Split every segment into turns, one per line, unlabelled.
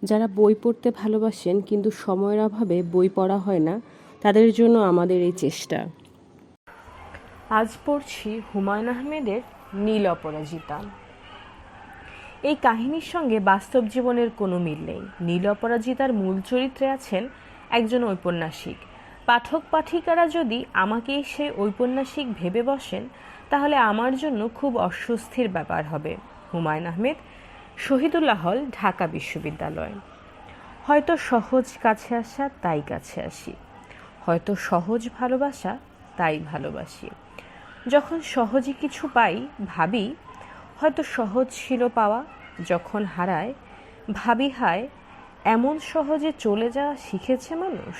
যারা বই পড়তে ভালোবাসেন কিন্তু সময়ের অভাবে বই পড়া হয় না, তাদের জন্য আমাদের এই চেষ্টা। আজ পড়ছি হুমায়ুন আহমেদের নীল অপরাজিতা। এই কাহিনীর সঙ্গে বাস্তব জীবনের কোনো মিল নেই। নীল অপরাজিতার মূল চরিত্রে আছেন একজন ঔপন্যাসিক। পাঠক পাঠিকারা যদি আমাকে সেই ঔপন্যাসিক ভেবে বসেন, তাহলে আমার জন্য খুব অস্বস্তির ব্যাপার হবে। হুমায়ুন আহমেদ, শহীদুল্লাহ হল, ঢাকা বিশ্ববিদ্যালয়। হয়তো সহজ কাছে আসা, তাই কাছে আসি। হয়তো সহজ ভালোবাসা, তাই ভালোবাসি। যখন সহজে কিছু পাই, ভাবি হয়তো সহজ ছিল পাওয়া। যখন হারায়, ভাবি হায়, এমন সহজে চলে যাওয়া শিখেছে মানুষ।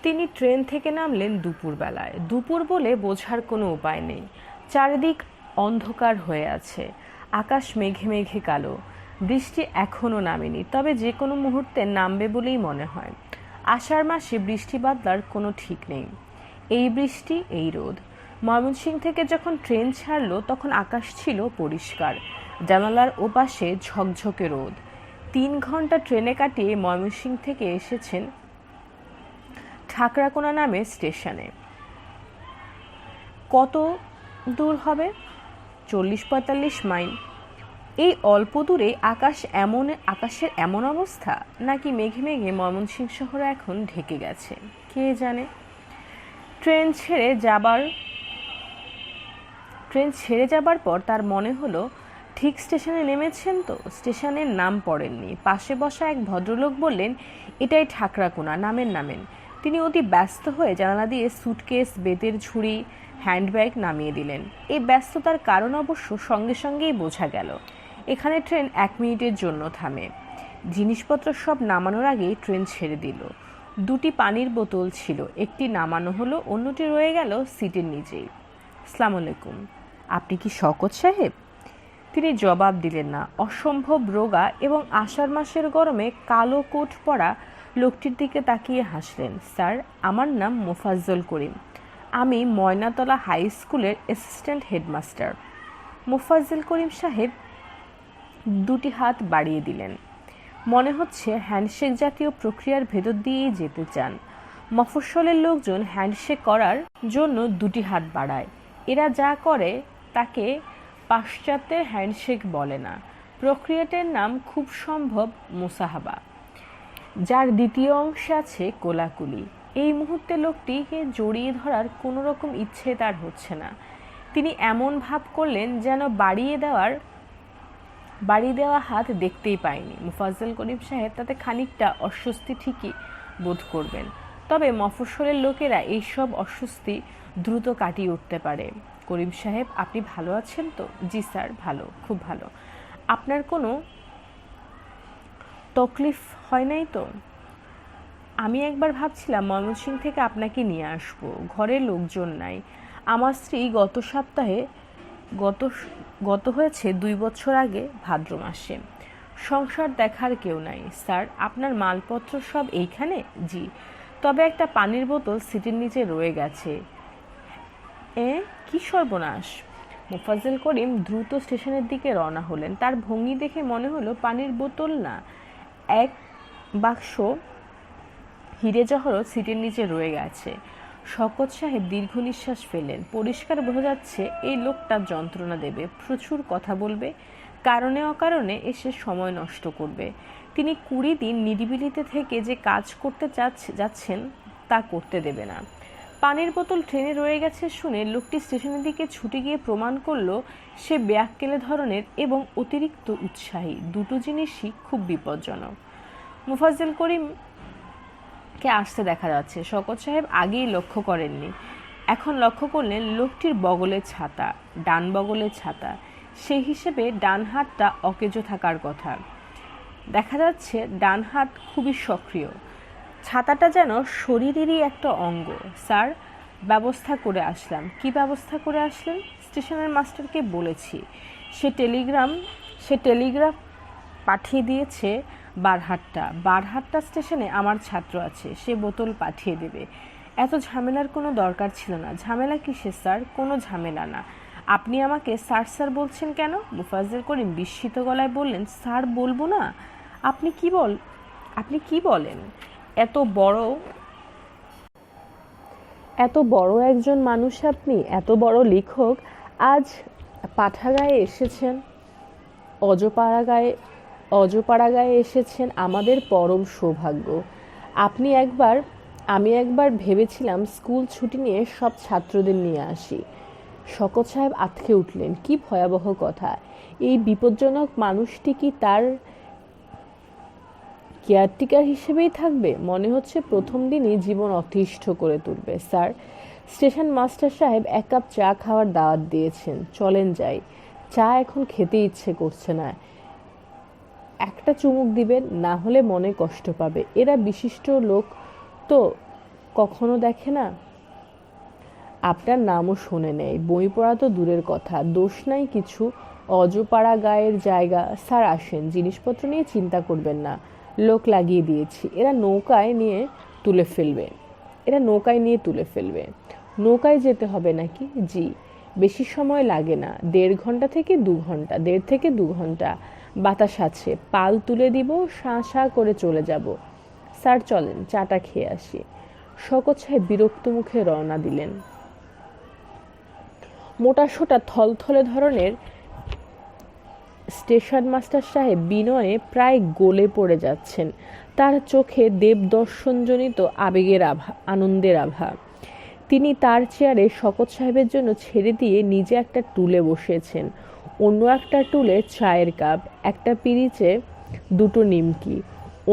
তিনি ট্রেন থেকে নামলেন দুপুরবেলায়। দুপুর বলে বোঝার কোনো উপায় নেই। চারিদিক অন্ধকার হয়ে আছে, আকাশ মেঘে মেঘে কালো। বৃষ্টি এখনও নামেনি, তবে যে কোনো মুহূর্তে নামবে বলেই মনে হয়। আষাঢ় মাসে বৃষ্টি বাদলার কোনো ঠিক নেই। এই বৃষ্টি, এই রোদ। ময়মনসিংহ থেকে যখন ট্রেন ছাড়লো, তখন আকাশ ছিল পরিষ্কার, জানালার ওপাশে ঝকঝকে রোদ। 3 ঘন্টা ট্রেনে কাটিয়ে ময়মনসিংহ থেকে এসেছেন ঠাকরাকোনা নামে স্টেশনে। কত দূর হবে? 40-45 মাইল। এই অল্প দূরে আকাশের এমন অবস্থা, নাকি মেঘে মেঘে ময়মনসিংহ শহর এখন ঢেকে গেছে, কে জানে। ট্রেন ছেড়ে যাবার পর তার মনে হলো ঠিক স্টেশনে নেমেছেন তো। স্টেশনের নাম পড়েননি। পাশে বসা এক ভদ্রলোক বললেন, এটাই ঠাকরাকোনা, নামেন। তিনি অতি ব্যস্ত হয়ে জানালা দিয়ে সুটকেস, বেতের ঝুড়ি, হ্যান্ডব্যাগ নামিয়ে দিলেন। এই ব্যস্ততার কারণ অবশ্য সঙ্গে সঙ্গেই বোঝা গেল। এখানে ট্রেন 1 মিনিটের জন্য থামে। জিনিসপত্র সব নামানোর আগেই ট্রেন ছেড়ে দিল। 2টি পানির বোতল ছিল, একটি নামানো হলো, অন্যটি রয়ে গেল সিটের নিচেই। আসসালামু আলাইকুম, আপনি কি শওকত সাহেব? তিনি জবাব দিলেন না। অসম্ভব রোগা এবং আষাঢ় মাসের গরমে কালো কোট পরা লোকটির দিকে তাকিয়ে হাসলেন। স্যার, আমার নাম মোফাজ্জল করিম। আমি ময়নাতলা হাই স্কুলের অ্যাসিস্ট্যান্ট হেডমাস্টার। মোফাজ্জল করিম সাহেব 2টি হাত বাড়িয়ে দিলেন। মনে হচ্ছে হ্যান্ডশেক জাতীয় প্রক্রিয়ার ভেতর দিয়েই যেতে চান। মফস্বলের লোকজন হ্যান্ডশেক করার জন্য 2টি হাত বাড়ায়। এরা যা করে তাকে পাশ্চাত্যের হ্যান্ডশেক বলে না। প্রক্রিয়াটির নাম খুব সম্ভব মুসাহাবা, যার দ্বিতীয় অংশে আছে কোলাকুলি। এই মুহূর্তে লোকটিকে জড়িয়ে ধরার কোনো রকম ইচ্ছে তার হচ্ছে না। তিনি এমন ভাব করলেন যেন বাড়িয়ে দেওয়া হাত দেখতেই পায়নি। মোফাজ্জল করিম সাহেব তাতে খানিকটা অস্বস্তি ঠিকই বোধ করবেন, তবে মফস্বলের লোকেরা এইসব অস্বস্তি দ্রুত কাটিয়ে উঠতে পারে। করিম সাহেব, আপনি ভালো আছেন তো? জি স্যার, ভালো, খুব ভালো। আপনার কোনো তকলিফ হয় নাই তো? আমি একবার ভাবছিলাম ময়মনসিংহ থেকে আপনাকে নিয়ে আসবো। ঘরে লোকজন নাই। আমার স্ত্রী গত হয়েছে 2 বছর আগে ভাদ্র মাসে। সংসার দেখার কেউ নাই। স্যার, আপনার মালপত্র সব এইখানে? জি, তবে একটা পানির বোতল সিটের নিচে রয়ে গেছে। কি সর্বনাশ! মোফাজ্জল করিম দ্রুত স্টেশনের দিকে রওনা হলেন। তার ভঙ্গি দেখে মনে হলো পানির বোতল না, এক বাক্স হিরে জহরত সিটের নিচে রয়ে গেছে। শওকত সাহেব দীর্ঘ নিঃশ্বাস ফেললেন। পরিষ্কার বোঝা যাচ্ছে এই লোকটা যন্ত্রণা দেবে, প্রচুর কথা বলবে, কারণে অকারণে এসে সময় নষ্ট করবে। তিনি 20 দিন নিরিবিলিতে থেকে যে কাজ করতে যাচ্ছেন তা করতে দেবে না। পানির বোতল ট্রেনে রয়ে গেছে শুনে লোকটি স্টেশনের দিকে ছুটে গিয়ে প্রমাণ করল সে ব্যাককেলে ধরনের এবং অতিরিক্ত উৎসাহী। 2টো জিনিসই খুব বিপজ্জনক। মোফাজ্জল করিমকে আসতে দেখা যাচ্ছে। শওকত সাহেব আগেই লক্ষ্য করেননি, এখন লক্ষ্য করলেন লোকটির বগলে ছাতা, ডান বগলে ছাতা। সেই হিসেবে ডান হাতটা অকেজো থাকার কথা। দেখা যাচ্ছে ডান হাত খুবই সক্রিয়। ছাতাটা যেন শরীরেরই একটা অঙ্গ। স্যার, ব্যবস্থা করে আসলাম। কি ব্যবস্থা করে আসলেন? স্টেশনের মাস্টারকে বলেছি। সে টেলিগ্রাফ পাঠিয়ে দিয়েছে বারহাট্টা স্টেশনে আমার ছাত্র আছে, সে বোতল পাঠিয়ে দেবে। এত ঝামেলার কোনো দরকার ছিল না। ঝামেলা কিসের স্যার? কোনো ঝামেলা না। আপনি আমাকে স্যার বলছেন কেন? মোফাজ্জল করিম বিস্মিত গলায় বললেন, স্যার বলবো না? আপনি কি বল আপনি কি বলেন? এত বড় এত বড় একজন মানুষ, আপনি এত বড় লেখক, আজ পাঠাগায়ে এসেছেন, অজপাড়াগায়ে অজপাড়াগায়ে এসেছেন। আমাদের পরম সৌভাগ্য। আমি একবার ভেবেছিলাম স্কুল ছুটি নিয়ে সব ছাত্রদের নিয়ে আসি। শকত সাহেব আঁতকে উঠলেন। কি ভয়াবহ কথা! এই বিপজ্জনক মানুষটি কি তার কেয়ারটেকার হিসেবেই থাকবে? মনে হচ্ছে প্রথম দিনই জীবন অতিষ্ঠ করে তুলবে। স্যার, স্টেশন মাস্টার সাহেব এক কাপ চা খাওয়ার দাওয়াত দিয়েছেন, চলেন যাই। চা এখন খেতে ইচ্ছে করছে না। একটা চুমুক দিবেন, না হলে মনে কষ্ট পাবে। এরা বিশিষ্ট লোক তো কখনো দেখে না। আপনার নামও শোনে নেই, বই পড়া তো দূরের কথা। দোষ নাই কিছু, অজপাড়া গায়ের জায়গা। স্যার আসেন, জিনিসপত্র নিয়ে চিন্তা করবেন না, লোক লাগিয়ে দিয়েছি। এরা নৌকায় নিয়ে তুলে ফেলবে। নৌকায় যেতে হবে নাকি? জি, বেশি সময় লাগে না, 1.5 থেকে 2 ঘন্টা। বাতাস আছে, পাল তুলে দিব, শাঁ শাঁ করে চলে যাব। স্যার চলেন, চাটা খেয়ে আসি। শকত সাহেব বিরক্ত মুখে রওনা দিলেন। মোটাসোটা থলথলে ধরনের স্টেশন মাস্টার সাহেব বিনয়ে প্রায় গলে পড়ে যাচ্ছেন। তার চোখে দেবদর্শনজনিত আনন্দের আভা। তিনি তার চেয়ারে শকত সাহেবের জন্য ছেড়ে দিয়ে নিজে একটা টুলে বসেছেন। অন্য একটা টুলে চায়ের কাপ, একটা পিরিচে 2টো নিমকি,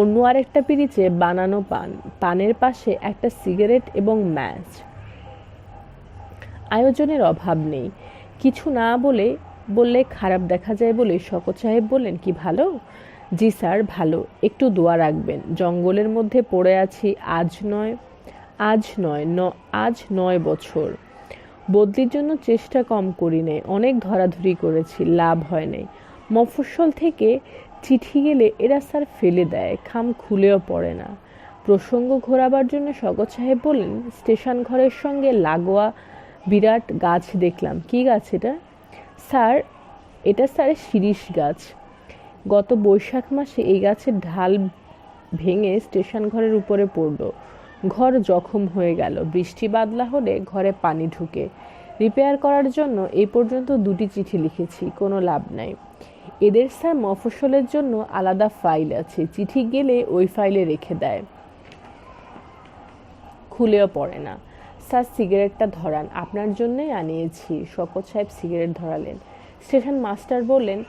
অন্য আরেকটা পিরিচে বানানো পান, পানের পাশে একটা সিগারেট এবং ম্যাচ। আয়োজনের অভাব নেই। কিছু না বললে খারাপ দেখা যায় বলে শকত সাহেব বললেন, কি ভালো? জি স্যার, ভালো। একটু দোয়া রাখবেন। জঙ্গলের মধ্যে পড়ে আছি আজ 9 বছর। বদলির জন্য চেষ্টা কম করি নাই, অনেক ধরাধরি করেছি, লাভ হয় নাই। মফস্বল থেকে চিঠি গেলে এরা স্যার ফেলে দেয়, খাম খুলেও পড়ে না। প্রসঙ্গ ঘোরাবার জন্য শকত সাহেব বললেন, স্টেশন ঘরের সঙ্গে লাগোয়া বিরাট গাছ দেখলাম। কি গাছ এটা? স্যার, এটা শিরীষ গাছ। গত বৈশাখ মাসে এই গাছের ঢাল ভেঙে স্টেশন ঘরের উপরে পড়ল। ঘর জখম হয়ে গেল। বৃষ্টি বাদলা হলে ঘরে পানি ঢুকে। রিপেয়ার করার জন্য এই পর্যন্ত 2টি চিঠি লিখেছি, কোনো লাভ নাই। এদের স্যার মফস্বলের জন্য আলাদা ফাইল আছে, চিঠি গেলে ওই ফাইলে রেখে দেয়, খুলেও পড়ে না। স্যার সিগারেটটা ধরান, আপনার জন্যই আনিয়েছি। শকত সাহেব সিগারেট ধরালেন। স্টেশন মাস্টার বললেন,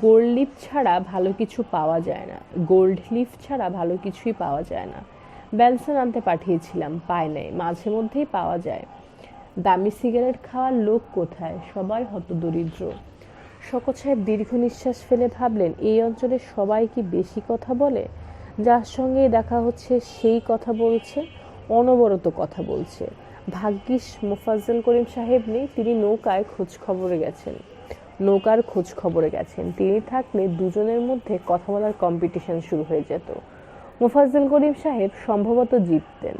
গোল্ড লিফ ছাড়া ভালো কিছুই পাওয়া যায় না। বেনসন আনতে পাঠিয়েছিলাম, পায় নাই, মাঝে মধ্যেই পাওয়া যায়। দামি সিগারেট খাওয়ার লোক কোথায়? সবাই হতদরিদ্র। শকত সাহেব দীর্ঘ নিঃশ্বাস ফেলে ভাবলেন, এই অঞ্চলের সবাই কি বেশি কথা বলে? যার সঙ্গেই দেখা হচ্ছে সেই কথা বলছে, অনবরত কথা বলছে। ভাগ্যিস মোফাজ্জল করিম সাহেব নেই, তিনি নৌকার খোঁজ খবরে গেছেন। তিনি থাকলে দুজনের মধ্যে কথা বলার কম্পিটিশন শুরু হয়ে যেত। মোফাজ্জল করিম সাহেব সম্ভবত জিততেন।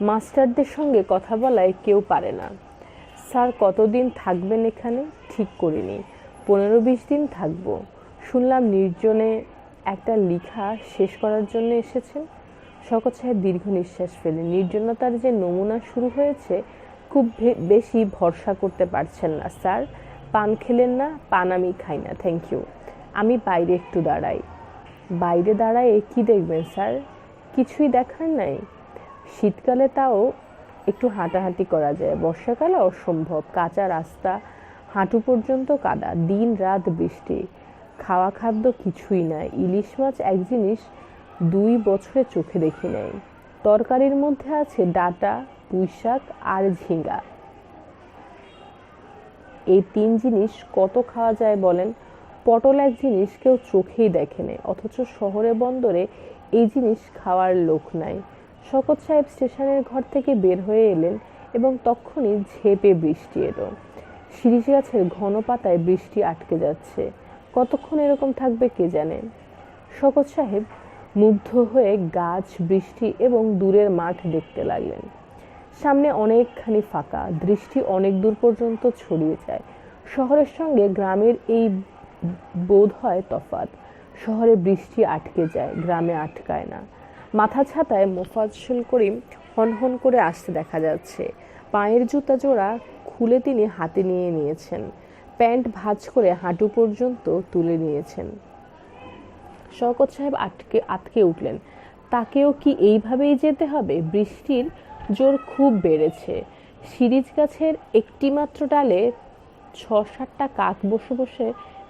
মাস্টারদের সঙ্গে কথা বলায় কেউ পারে না। স্যার কতদিন থাকবেন এখানে? ঠিক করিনি, 15-20 দিন থাকবো। শুনলাম নির্জনে একটা লেখা শেষ করার জন্য এসেছেন। শকত সাহেব দীর্ঘ নিঃশ্বাস ফেলেন। নির্জনতার যে নমুনা শুরু হয়েছে, খুব বেশি ভরসা করতে পারছেন না। স্যার, পান খেলেন না? পান আমি খাই না, থ্যাংক ইউ। আমি বাইরে একটু দাঁড়াই। বাইরে দাঁড়ায় কি দেখবেন স্যার? কিছুই দেখার নাই। শীতকালে তাও একটু হাঁটাহাঁটি করা যায়, বর্ষাকালে অসম্ভব। কাঁচা রাস্তা, হাঁটু পর্যন্ত কাদা, দিন রাত বৃষ্টি। খাওয়া খাদ্য কিছুই নাই। ইলিশ মাছ এক জিনিস 2 বছরে চোখে দেখি নাই। তরকারির মধ্যে আছে ডাঁটা, পুঁইশাক আর ঝিঙ্গা। এই 3 জিনিস কত খাওয়া যায় বলেন? পটল এক জিনিস কেউ চোখেই দেখে নেই, অথচ শহরে বন্দরে এই জিনিস খাওয়ার লোক নাই। শকত সাহেব স্টেশনের ঘর থেকে বের হয়ে এলেন এবং তক্ষুনি ঝেঁপে বৃষ্টি এলো। শিরীষ গাছের ঘন পাতায় বৃষ্টি আটকে যাচ্ছে। কতক্ষণ এরকম থাকবে কে জানে। শকত সাহেব মুগ্ধ হয়ে গাছ, বৃষ্টি এবং দূরের মাঠ দেখতে লাগলেন। সামনে অনেকখানি ফাঁকা, দৃষ্টি অনেক দূর পর্যন্ত ছড়িয়ে যায়। শহরের সঙ্গে গ্রামের এই বোধ হয় তফাৎ। শহরে বৃষ্টি আটকে যায়, গ্রামে আটকায় না। মাথা ছাতায় মোফাজ্জল করিম হনহন করে আসতে দেখা যাচ্ছে। পায়ের জুতা জোড়া খুলে তিনি হাতে নিয়ে নিয়েছেন, প্যান্ট ভাঁজ করে হাঁটু পর্যন্ত তুলে নিয়েছেন। শওকত সাহেব আটকে উঠলেন। তাকেও কি এইভাবেই যেতে হবে? বৃষ্টির জোর খুব বেড়েছে। শিরিষ গাছের একটিমাত্র ডালে ৬-৭টা কাক বসে বসে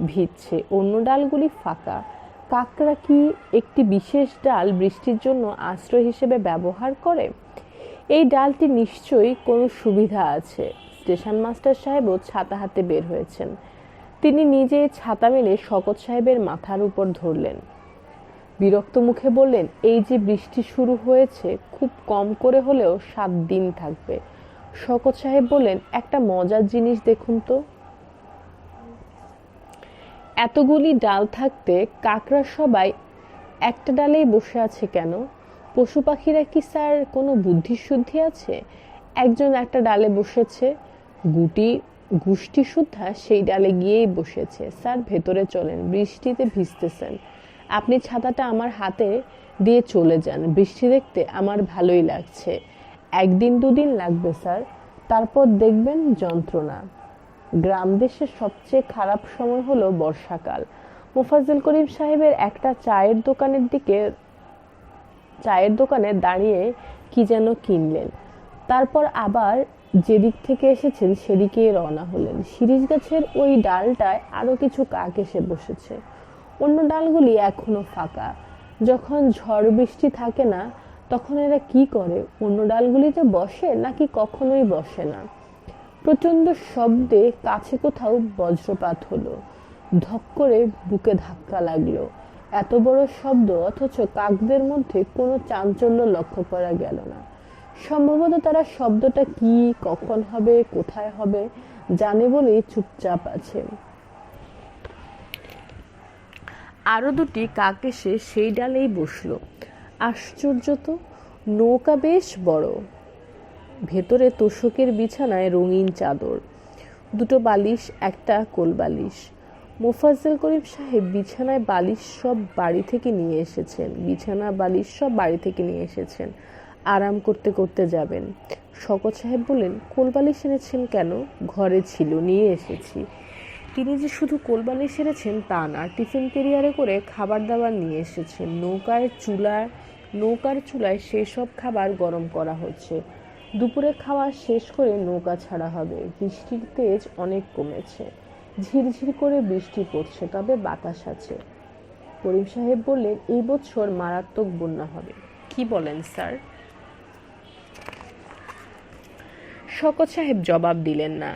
ভিজছে, অন্য ডালগুলি ফাঁকা। কাকরা কি একটি বিশেষ ডাল বৃষ্টির জন্য আশ্রয় হিসেবে ব্যবহার করে? এই ডালটি নিশ্চয়ই কোনো সুবিধা আছে। স্টেশন মাস্টার সাহেবও ছাতা হাতে বের হয়েছেন। তিনি নিজে ছাতা মেলে শওকত সাহেবের মাথার উপর ধরলেন। বিরক্ত মুখে বললেন, এই যে বৃষ্টি শুরু হয়েছে, খুব কম করে হলেও ৭ দিন থাকবে। শওকত সাহেব বললেন, একটা মজার জিনিস দেখুন তো। এতগুলি ডাল থাকতে কাকরা সবাই একটা ডালেই বসে আছে কেন? পশু পাখিরা কি স্যার কোনো বুদ্ধি শুদ্ধি আছে? একজন একটা ডালে বসেছে, গোষ্ঠী সুদ্ধা সেই ডালে গিয়েই বসেছে। স্যার ভেতরে চলেন, বৃষ্টিতে ভিজতেছেন। আপনি ছাতাটা আমার হাতে দিয়ে চলে যান, বৃষ্টি দেখতে আমার ভালোই লাগছে। ১ দিন ২ দিন লাগবে স্যার, তারপর দেখবেন যন্ত্রণা। গ্রাম দেশের সবচেয়ে খারাপ সময় হলো বর্ষাকাল। মোফাজ্জল করিম সাহেবের একটা চায়ের দোকানে দাঁড়িয়ে কি যেন কিনলেন, তারপর আবার যেদিক থেকে এসেছেন সেদিকেই রওনা হলেন। শিরিষ গাছের ওই ডালটায় আরো কিছু কাক এসে বসেছে, অন্য ডালগুলি এখনো ফাঁকা। যখন ঝড় বৃষ্টি থাকে না তখন এরা কি করে? অন্য ডালগুলিতে বসে নাকি কখনোই বসে না। প্রচন্ড শব্দে কাছে কোথাও বজ্রপাত হলো, ধক করে বুকে ধাক্কা লাগলো। এত বড় শব্দ, অথচ কাকদের মধ্যে কোনো চাঞ্চল্য লক্ষ্য করা গেল না। সম্ভবত তারা শব্দটা কি, কখন হবে, কোথায় হবে জানে বলেই চুপচাপ আছে। আরো ২টি কাক এসে সেই ডালেই বসলো। আশ্চর্য তো, নৌকা বেশ বড়, ভেতরে তোশকের বিছানায় রঙিন চাদর, ২টো বালিশ, একটা কোলবালিশ। মোফাজ্জল করিম সাহেব বিছানা বালিশ সব বাড়ি থেকে নিয়ে এসেছেন, আরাম করতে করতে যাবেন। শওকত সাহেব বললেন, কোলবালিশ এনেছেন কেন? ঘরে ছিল, নিয়ে এসেছি। তিনি যে শুধু কোলবালিশ এনেছেন তা না, টিফিন ক্যারিয়ারে করে খাবার দাবার নিয়ে এসেছেন। নৌকার চুলায় সেসব খাবার গরম করা হচ্ছে। দুপুরে খাওয়া শেষ করে নৌকা ছাড়া হবে। বৃষ্টির তেজ অনেক কমেছে, ঝিরঝির করে বৃষ্টি পড়ছে, তবে বাতাস আছে। করিম সাহেব বললেন, এই বছর মারাত্মক বন্যা হবে। কি বলেন স্যার? শওকত সাহেব জবাব দিলেন না।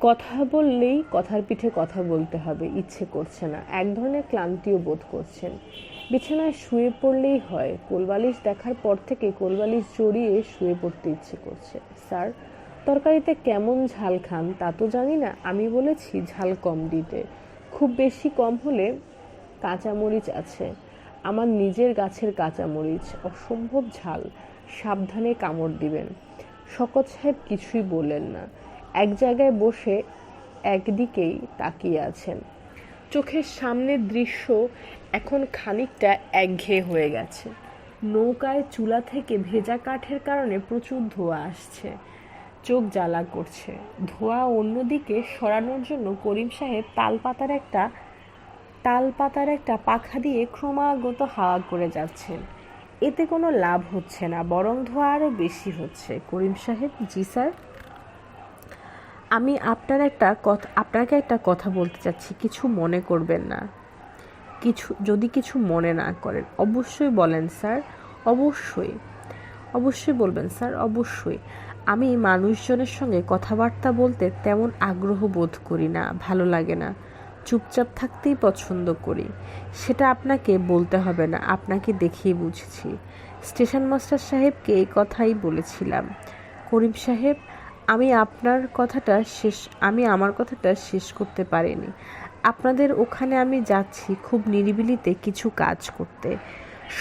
কথা বললেই কথার পিঠে কথা বলতে হবে, ইচ্ছে করছে না। এক ধরনের ক্লান্তিও বোধ করছেন। বিছানায় শুয়ে পড়লেই হয়। কোলবালিশ দেখার পর থেকে কোলবালিশ জড়িয়ে শুয়ে পড়তে ইচ্ছে করছে। স্যার, তরকারিতে কেমন ঝাল খান তা তো জানি না, আমি বলেছি ঝাল কম দিতে। খুব বেশি কম হলে কাঁচামরিচ আছে, আমার নিজের গাছের কাঁচামরিচ, অসম্ভব ঝাল, সাবধানে কামড় দিবেন। শওকত সাহেব কিছুই বললেন না, এক জায়গায় বসে একদিকেই তাকিয়ে আছেন। চোখের সামনের দৃশ্য এখন খানিকটা একঘেয়ে হয়ে গেছে। নৌকায় চুলা থেকে ভেজা কাঠের কারণে প্রচুর ধোঁয়া আসছে, চোখ জ্বালা করছে। ধোঁয়া অন্যদিকে সরানোর জন্য করিম সাহেব তালপাতার একটা পাখা দিয়ে ক্রমাগত হাওয়া করে যাচ্ছেন। এতে কোনো লাভ হচ্ছে না, বরং ধোঁয়া আরো বেশি হচ্ছে। করিম সাহেব, জি স্যার। আমি আপনাকে একটা কথা বলতে চাচ্ছি, কিছু মনে করবেন না। যদি কিছু মনে না করেন অবশ্যই বলেন স্যার। অবশ্যই বলবেন স্যার, অবশ্যই। আমি মানুষজনের সঙ্গে কথাবার্তা বলতে তেমন আগ্রহ বোধ করি না, ভালো লাগে না, চুপচাপ থাকতেই পছন্দ করি। সেটা আপনাকে বলতে হবে না, আপনাকে দেখেই বুঝেছি। স্টেশন মাস্টার সাহেবকে এই কথাই বলেছিলাম। করিম সাহেব, আমি আমার কথাটা শেষ করতে পারিনি। আপনাদের ওখানে আমি যাচ্ছি খুব নিরিবিলিতে কিছু কাজ করতে।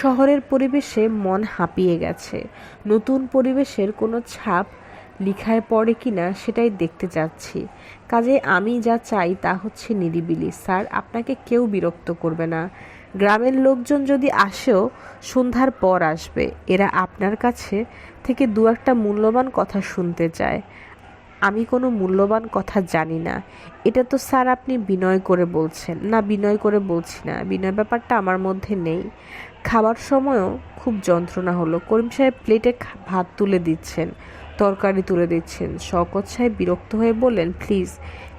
শহরের পরিবেশে মন হাঁপিয়ে গেছে। নতুন পরিবেশের কোনো ছাপ লিখায় পড়ে কিনা সেটাই দেখতে চাচ্ছি। কাজে আমি যা চাই তা হচ্ছে নিরিবিলি। স্যার, আপনাকে কেউ বিরক্ত করবে না। গ্রামের লোকজন যদি আসেও সন্ধ্যার পর আসবে। এরা আপনার কাছে থেকে দু একটা মূল্যবান কথা শুনতে চায়। আমি কোনো মূল্যবান কথা জানি না। এটা তো স্যার আপনি বিনয় করে বলছেন। না, বিনয় করে বলছি না। বিনয় ব্যাপারটা আমার মধ্যে নেই। খাবার সময়ও খুব যন্ত্রণা হলো। করিম সাহেব প্লেটে ভাত তুলে দিচ্ছেন, তরকারি তুলে দিচ্ছেন। শওকত সাহেব বিরক্ত হয়ে বললেন, প্লিজ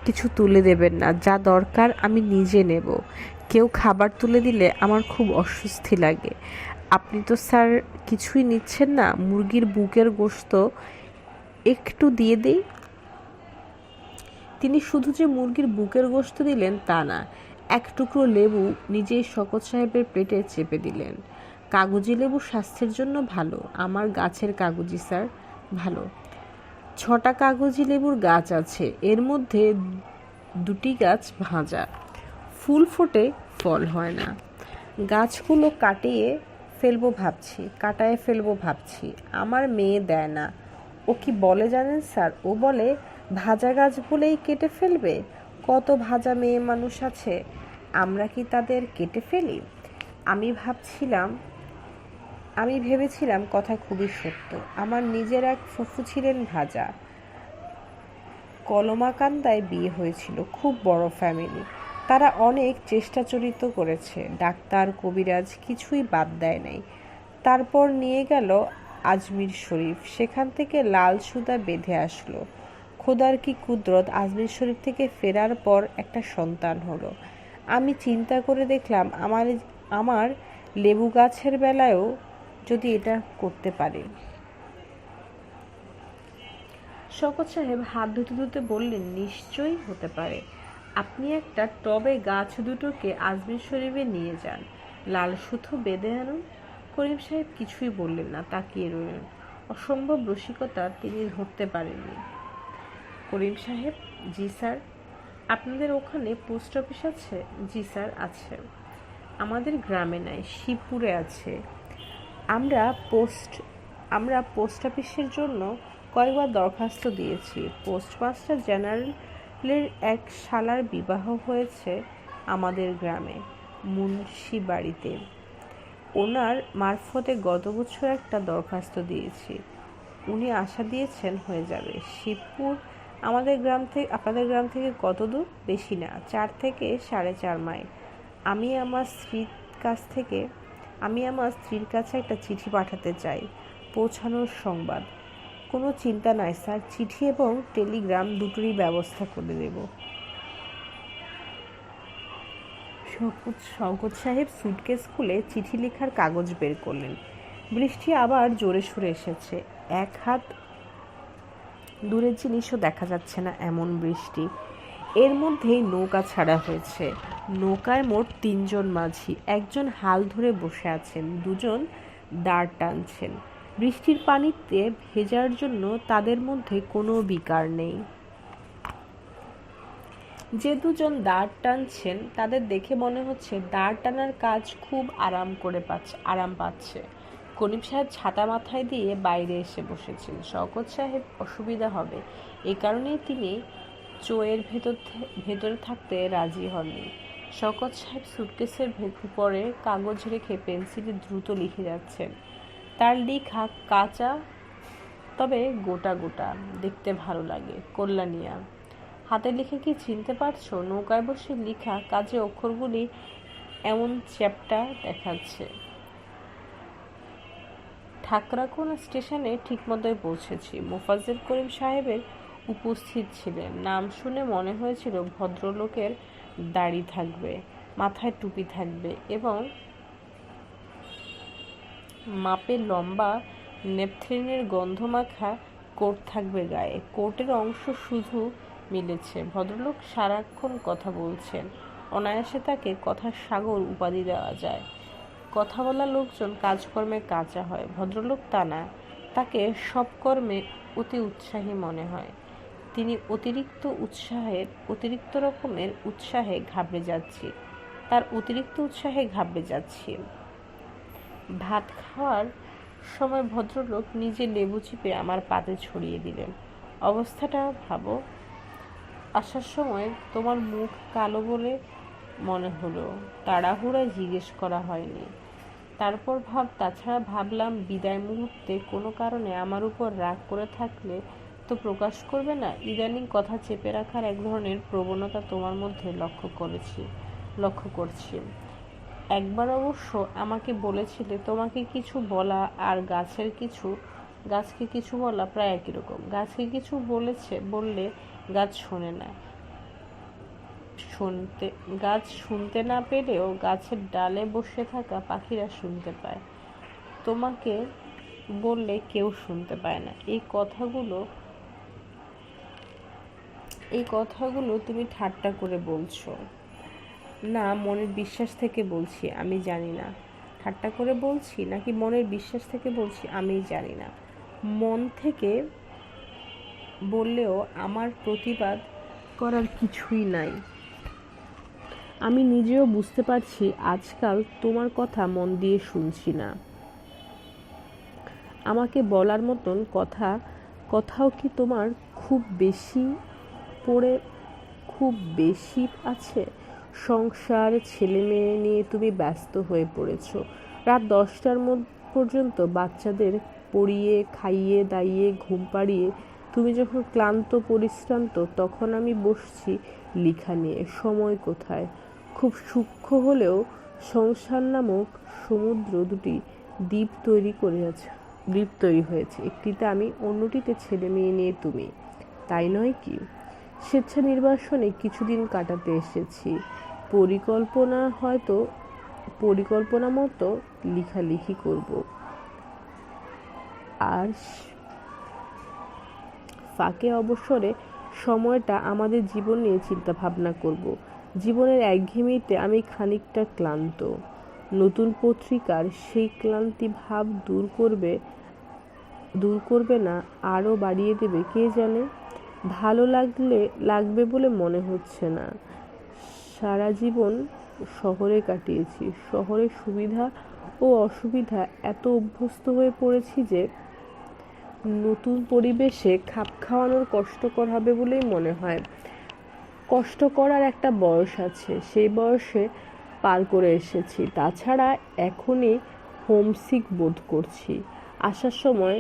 কিছু তুলে দেবেন না, যা দরকার আমি নিজে নেব। কেউ খাবার তুলে দিলে আমার খুব অস্বস্তি লাগে। আপনি তো স্যার কিছুই নিচ্ছেন না। মুরগির বুকের গোশত একটু দিয়ে দিই। তিনি শুধু যে মুরগির বুকের গোশত দিলেন তা না, এক টুকরো লেবু নিজেই শওকত সাহেবের প্লেটে চেপে দিলেন। কাগজি লেবু স্বাস্থ্যের জন্য ভালো। আমার গাছের কাগজি স্যার, ভালো। 6টা কাগজি লেবুর গাছ আছে, এর মধ্যে 2টি গাছ ভাজা। ফুল ফোটে, ফল হয় না। গাছগুলো কাটায়ে ফেলবো ভাবছি। আমার মেয়ে দেয় না। ও কি বলে জানেন স্যার? ও বলে ভাজা গাছ বলেই কেটে ফেলবে। কত ভাজা মেয়ে মানুষ আছে, আমরা কি তাদের কেটে ফেলি? আমি ভেবেছিলাম কথা খুবই সত্য। আমার নিজের এক ফুফু ছিলেন ভাজা। কলমাকান্দায় বিয়ে হয়েছিল, খুব বড় ফ্যামিলি। তারা অনেক চেষ্টাচরিত করেছে, ডাক্তার কবিরাজ কিছুই বাদ দেয় নাই। তারপর নিয়ে গেল আজমির শরীফ, সেখান থেকে লাল সুতা বেঁধে আসলো। খোদার কি কুদরত, আজমির শরীফ থেকে ফেরার পর একটা সন্তান হলো। আমি চিন্তা করে দেখলাম আমার লেবু গাছের বেলায়ও যদি এটা করতে পারি। শওকত সাহেব হাত ধুতে ধুতে বললেন, নিশ্চয়ই হতে পারে। আপনি একটা টবে গাছ দুটোকে আজমির শরীফে নিয়ে যান, লাল সুতো বেঁধে আনুন। করিম সাহেব কিছুই বললেন না, তাকিয়ে রইলেন। অসম্ভব রসিকতা তিনি ধরতে পারেননি। করিম সাহেব, জি স্যার। আপনাদের ওখানে পোস্ট অফিস আছে? জি স্যার, আছে। আমাদের গ্রামে নাই, শিবপুরে আছে। আমরা পোস্ট অফিসের জন্য কয়েকবার দরখাস্ত দিয়েছি। পোস্টমাস্টার জেনারেলের এক শালার বিবাহ হয়েছে আমাদের গ্রামে, মুন্সিবাড়িতে। ওনার মারফতে গত বছর একটা দরখাস্ত দিয়েছি। উনি আশা দিয়েছেন হয়ে যাবে। শিবপুর আপনাদের গ্রাম থেকে কত দূর? বেশি না, 4 থেকে 4.5 মাইল। আমি আমার স্ত্রীর কাছে একটা চিঠি পাঠাতে চাই, পৌঁছানোর সংবাদ। কোনো চিন্তা নাই স্যার, চিঠি এবং টেলিগ্রাম দুটোরই ব্যবস্থা করে দেব। শওকত সাহেব সুটকেস খুলে চিঠি লেখার কাগজ বের করলেন। বৃষ্টি আবার জোরে সোরে এসেছে। 1 হাত দূরের জিনিসও দেখা যাচ্ছে না এমন বৃষ্টি। এর মধ্যেই নৌকা ছাড়া হয়েছে। নৌকায় মোট 3 জন মাঝি। একজন হাল ধরে বসে আছেন, 2 জন দাঁড় টানছেন। বৃষ্টির পানিতে ভেজার জন্য তাদের মধ্যে কোনো বিকার নেই। যে 2 জন দাঁড় টানছেন তাদের দেখে মনে হচ্ছে দাঁড় টানার কাজ খুব আরাম পাচ্ছে। করিম সাহেব ছাতা মাথায় দিয়ে বাইরে এসে বসেছেন। শওকত সাহেব অসুবিধা হবে, এই কারণেই তিনি চোয়ের ভেতরে থাকতে রাজি হননি। শওকত সাহেব সুটকেসের উপরে কাগজ রেখে পেন্সিলে দ্রুত লিখে যাচ্ছেন। তার লেখা কাঁচা, তবে গোটা গোটা, দেখতে ভালো লাগে। কল্যাণিয়া। হাতে লিখে কি চিনতে পারছো? নৌকায় বসে লেখা কাজে অক্ষরগুলি এমন চ্যাপ্টা দেখাচ্ছে। ঠাকরাকোনা স্টেশনে ঠিকমতোই পৌঁছেছি। মোফাজ্জেল করিম সাহেবের উপস্থিত ছিলেন। নাম শুনে মনে হয়েছিল ভদ্রলোকের দাড়ি থাকবে, মাথায় টুপি থাকবে এবং মাপে লম্বা নেপথলিনের গন্ধমাখা কোট থাকবে গায়ে। কোটের অংশ শুধু মিলেছে। ভদ্রলোক সারাক্ষণ কথা বলছেন, অনায়াসে তাকে কথার সাগর উপাধি দেওয়া যায়। কথা বলা লোকজন কাজকর্মে কাঁচা হয়, ভদ্রলোক তা না। তাকে সব কর্মে অতি উৎসাহী মনে হয়। তিনি অতিরিক্ত রকমের উৎসাহে ঘাবড়ে যাচ্ছি। ভাত খাওয়ার সময় ভদ্রলোক নিজে লেবু চিপে আমার পাতে ছড়িয়ে দিলেন। অবস্থাটা ভাবো। আসার সময় তোমার মুখ কালো বলে মনে হলো, তাড়াহুড়োয় জিজ্ঞেস করা হয়নি। তাছাড়া ভাবলাম বিদায় মুহূর্তে কোনো কারণে আমার উপর রাগ করে থাকলে তো প্রকাশ করবে না। ইদানিং কথা চেপে রাখার এক ধরনের প্রবণতা তোমার মধ্যে লক্ষ্য করছি। একবার অবশ্য আমাকে বলেছিলে তোমাকে কিছু বলা আর গাছকে কিছু বলা প্রায় একই রকম। গাছকে কিছু বললে গাছ শোনে না। গাছ শুনতে না পেলেও গাছের ডালে বসে থাকা পাখিরা শুনতে পায়। তোমাকে বললে কেউ শুনতে পায় না। এই কথাগুলো তুমি ঠাট্টা করে বলছো না মনের বিশ্বাস থেকে বলছি, আমি জানি না। ঠাট্টা করে বলছি নাকি মনের বিশ্বাস থেকে বলছি আমি জানি না। মন থেকে বললেও আমার প্রতিবাদ করার কিছুই নাই। আমি নিজেও বুঝতে পারছি আজকাল তোমার কথা মন দিয়ে শুনছি না। আমাকে বলার মতন কথাও কি তোমার খুব বেশি আছে? সংসার ছেলেমেয়ে নিয়ে তুমি ব্যস্ত হয়ে পড়েছ। রাত 10টার পর্যন্ত বাচ্চাদের পড়িয়ে খাইয়ে দাইয়ে ঘুম পাড়িয়ে তুমি যখন ক্লান্ত পরিশ্রান্ত, তখন আমি বসছি লেখা নিয়ে। সময় কোথায়? খুব সূক্ষ্ম হলেও সংসার নামক সমুদ্র দুটি দ্বীপ তৈরি হয়েছে। একটিতে আমি, অন্যটিতে ছেলে মেয়ে নিয়ে তুমি, তাই নয় কি? স্বেচ্ছা নির্বাসনে কিছুদিন কাটাতে এসেছি। পরিকল্পনা মতো লেখালেখি করব, আর ফাঁকে অবসরে সময়টা আমাদের জীবন নিয়ে চিন্তা ভাবনা করব। জীবনের একঘেয়েমিতে আমি খানিকটা ক্লান্ত। নতুন পত্রিকার সেই ক্লান্তি ভাব দূর করবে না, আরও বাড়িয়ে দেবে কে জানে। ভালো লাগবে বলে মনে হচ্ছে না। সারা জীবন শহরে কাটিয়েছি। শহরের সুবিধা ও অসুবিধা এত অভ্যস্ত হয়ে পড়েছি যে নতুন পরিবেশে খাপ খাওয়ানোর কষ্টকর হবে বলেই মনে হয়। কষ্ট করার একটা বয়স আছে, সেই বয়সে পার করে এসেছি। তাছাড়া এখনই হোমসিক বোধ করছি। আসার সময়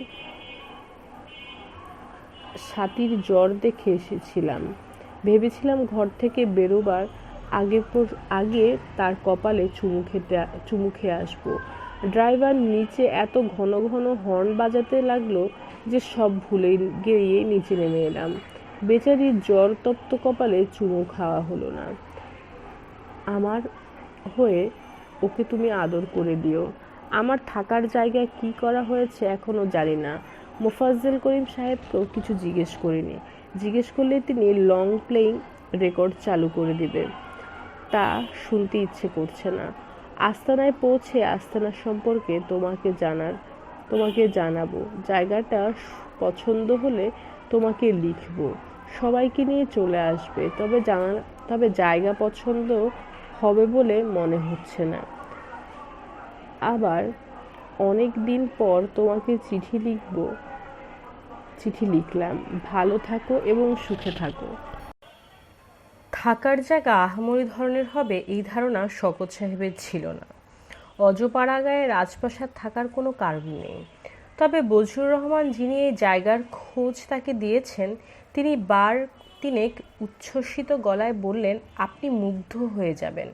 ছাতির জ্বর দেখে এসেছিলাম। ভেবেছিলাম ঘর থেকে বেরোবার আগে তার কপালে চুমু খেয়ে আসবো। ড্রাইভার নিচে এত ঘন ঘন হর্ন বাজাতে লাগলো যে সব ভুলে গিয়ে নিচে নেমে এলাম। বেচারির জ্বর তপ্ত কপালে চুমু খাওয়া হলো না। আমার হয়ে ওকে তুমি আদর করে দিও। আমার থাকার জায়গায় কি করা হয়েছে এখনো জানি না। মোফাজ্জল করিম সাহেবকেও কিছু জিজ্ঞেস করিনি। জিজ্ঞেস করলে তিনি লং প্লেইং রেকর্ড চালু করে দিবে। তা শুনতে ইচ্ছে করছে না। আস্তানায় পৌঁছে আস্তানা সম্পর্কে তোমাকে জানাবো। জায়গাটা পছন্দ হলে তোমাকে লিখবো। সবাইকে নিয়ে চলে আসবে। তবে জায়গা পছন্দ হবে বলে মনে হচ্ছে না। আবার অনেক দিন পর তোমাকে চিঠি লিখলাম। ভালো থাকো এবং সুখে থাকো। থাকার জায়গা আহামরি ধরনের হবে এই ধারণা শওকত সাহেবের ছিল না। অজপাড়াগাঁয়ে রাজপ্রাসাদ থাকার কোনো কারণ নেই। তবে বজলুর রহমান যিনি এই জায়গার খোঁজ তাকে দিয়েছেন, তিনি বার তিনেক উচ্ছ্বসিত গলায় বললেন, আপনি মুগ্ধ হয়ে যাবেন।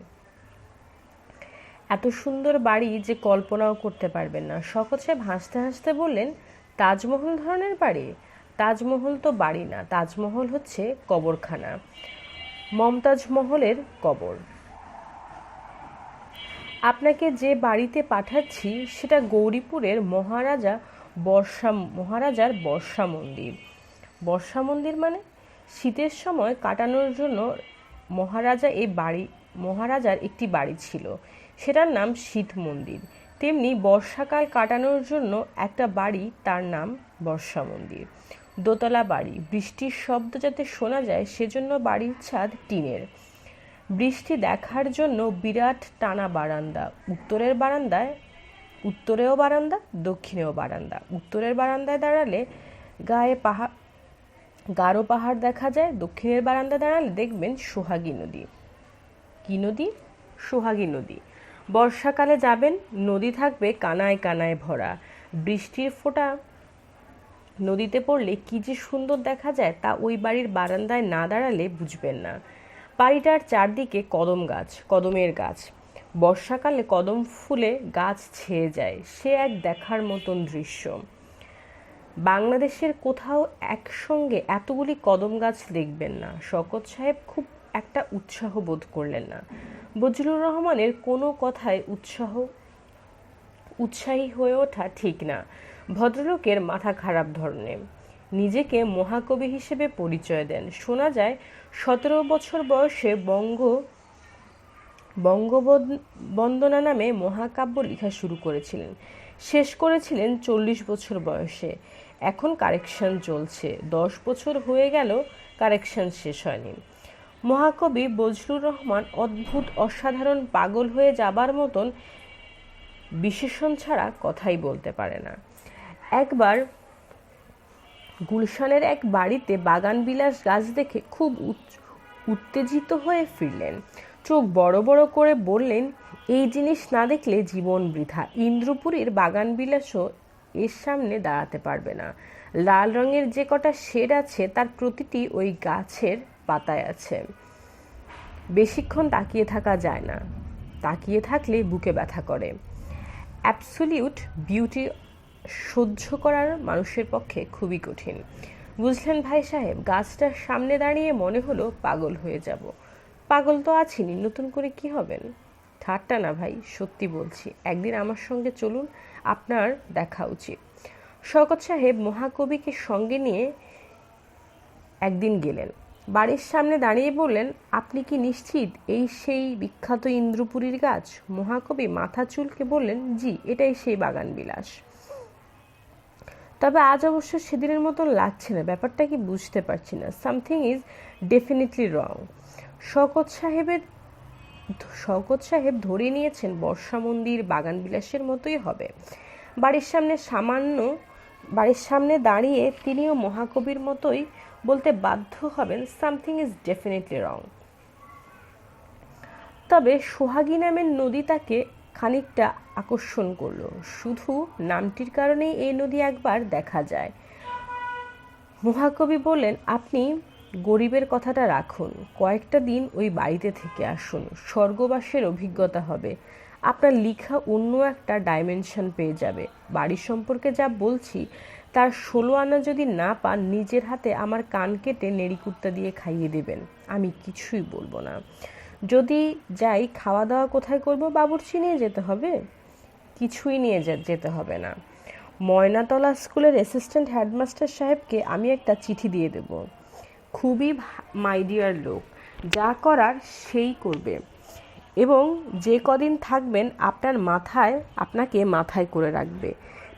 এত সুন্দর বাড়ি যে কল্পনাও করতে পারবেন না। শওকত সাহেব হাসতে হাসতে বললেন, তাজমহল ধরনের বাড়ি? তাজমহল তো বাড়ি না, তাজমহল হচ্ছে কবরখানা, মমতাজ মহলের কবর। আপনাকে যে বাড়িতে পাঠাচ্ছি সেটা গৌরীপুরের মহারাজার বর্ষা মন্দির। বর্ষা মন্দির মানে? শীতের সময় কাটানোর জন্য মহারাজার একটি বাড়ি ছিল, সেটার নাম শীত মন্দির। তেমনি বর্ষাকাল কাটানোর জন্য একটা বাড়ি, তার নাম বর্ষা মন্দির। দোতলা বাড়ি, বৃষ্টির শব্দ যাতে শোনা যায় সেজন্য বাড়ির ছাদ টিনের। বৃষ্টি দেখার জন্য বিরাট টানা বারান্দা। উত্তরেও বারান্দা, দক্ষিণেও বারান্দা। উত্তরের বারান্দায় দাঁড়ালে গাঢ় পাহাড় দেখা যায়। দক্ষিণের বারান্দা দাঁড়ালে দেখবেন সোহাগী নদী। কি নদী? সোহাগী নদী। বর্ষাকালে যাবেন, নদী থাকবে কানায় কানায় ভরা। বৃষ্টির ফোঁটা নদীতে পড়লে কি যে সুন্দর দেখা যায় তা ওই বাড়ির বারান্দায় না দাঁড়ালে বুঝবেন না। বাড়িটার চারদিকে কদম গাছ, কদমের গাছ। বর্ষাকালে কদম ফুলে গাছ ছেয়ে যায়, সে এক দেখার মতন দৃশ্য। বাংলাদেশের কোথাও একসঙ্গে এতগুলি কদম গাছ দেখবেন না। শওকত সাহেব খুব একটা উৎসাহ বোধ করলেন না। বজলুর রহমানের কোনো কথায় উৎসাহী হয়ে ওঠা ঠিক না। ভদ্রলোকের মাথা খারাপ ধরনের। নিজেকে মহাকবি হিসেবে পরিচয় দেন। শোনা যায় 17 বছর বয়সে বঙ্গবন্দনা নামে মহাকাব্য লেখা শুরু করেছিলেন, শেষ করেছিলেন 40 বছর বয়সে। এখন কারেকশন চলছে, 10 বছর হয়ে গেল কারেকশন শেষ হয়নি। মহাকবি বজলুর রহমান অদ্ভুত, অসাধারণ, পাগল হয়ে যাবার মতন বিশেষণ ছাড়া কথাই বলতে পারে না। একবার গুলশানের এক বাড়িতে বাগানবিলাস গাছ দেখে খুব উত্তেজিত হয়ে ফিরলেন। চোখ বড় বড় করে বললেন, এই জিনিস না দেখলে জীবন বৃথা। ইন্দ্রপুরীর বাগানবিলাসও এর সামনে দাঁড়াতে পারবে না। লাল রঙের যে কটা শেড আছে তার প্রতিটি ওই গাছের পাতায় আছে। বেশিক্ষণ তাকিয়ে থাকা যায় না, তাকিয়ে থাকলে বুকে ব্যথা করে। অ্যাবসলিউট বিউটি সহ্য করার মানুষের পক্ষে খুবই কঠিন। বুঝলেন ভাই সাহেব, গাছটার সামনে দাঁড়িয়ে মনে হলো পাগল হয়ে যাব। পাগল তো আছিনি, নতুন করে কি হবেন? ঠাট্টা না ভাই, সত্যি বলছি। একদিন আমার সঙ্গে চলুন, আপনার দেখা উচিত। শওকত সাহেব মহাকবিকে সঙ্গে নিয়ে একদিন গেলেন। বাড়ির সামনে দাঁড়িয়ে বললেন, আপনি কি নিশ্চিত এই সেই বিখ্যাত ইন্দ্রপুরীর গাছ? মহাকবি মাথা চুলকে বললেন, জি, এটাই সেই বাগান বিলাস। তবে আজ অবশ্য সেদিনের মতন লাগছে না। ব্যাপারটা কি বুঝতে পারছি না। সামথিং ইজ ডেফিনেটলি রং। শওকত সাহেব ধরে নিয়েছেন বর্ষা মন্দির বাগান বিলাসের মতোই হবে। বাড়ির সামনে দাঁড়িয়ে তিনিও মহাকবির মতোই বলতে বাধ্য হবেন, সামথিং ইজ ডেফিনেটলি রং। তবে সোহাগী নামের নদী তাকে খানিকটা আকর্ষণ করলো। শুধু নামটির কারণেই এই নদী একবার দেখা যায়। মহাকবি বললেন, আপনি গরিবের কথাটা রাখুন, কয়েকটা দিন ওই বাড়িতে থেকে আসুন, স্বর্গবাসের অভিজ্ঞতা হবে। আপনার লেখা অন্য একটা ডাইমেনশন পেয়ে যাবে। বাড়ি সম্পর্কে যা বলছি তার 16 আনা যদি না পান, নিজের হাতে আমার কান কেটে নেড়িকুত্তা দিয়ে খাইয়ে দেবেন, আমি কিছুই বলবো না। যদি যাই, খাওয়া দাওয়া কোথায় করব? বাবুর্চি নিয়ে যেতে হবে? কিছুই নিয়ে যেতে হবে না। ময়নাতলা স্কুলের অ্যাসিস্ট্যান্ট হেডমাস্টার সাহেবকে আমি একটা চিঠি দিয়ে দেব। খুবই মাই ডিয়ার লোক, যা করার সেই করবে, এবং যে কদিন থাকবেন আপনাকে মাথায় করে রাখবে।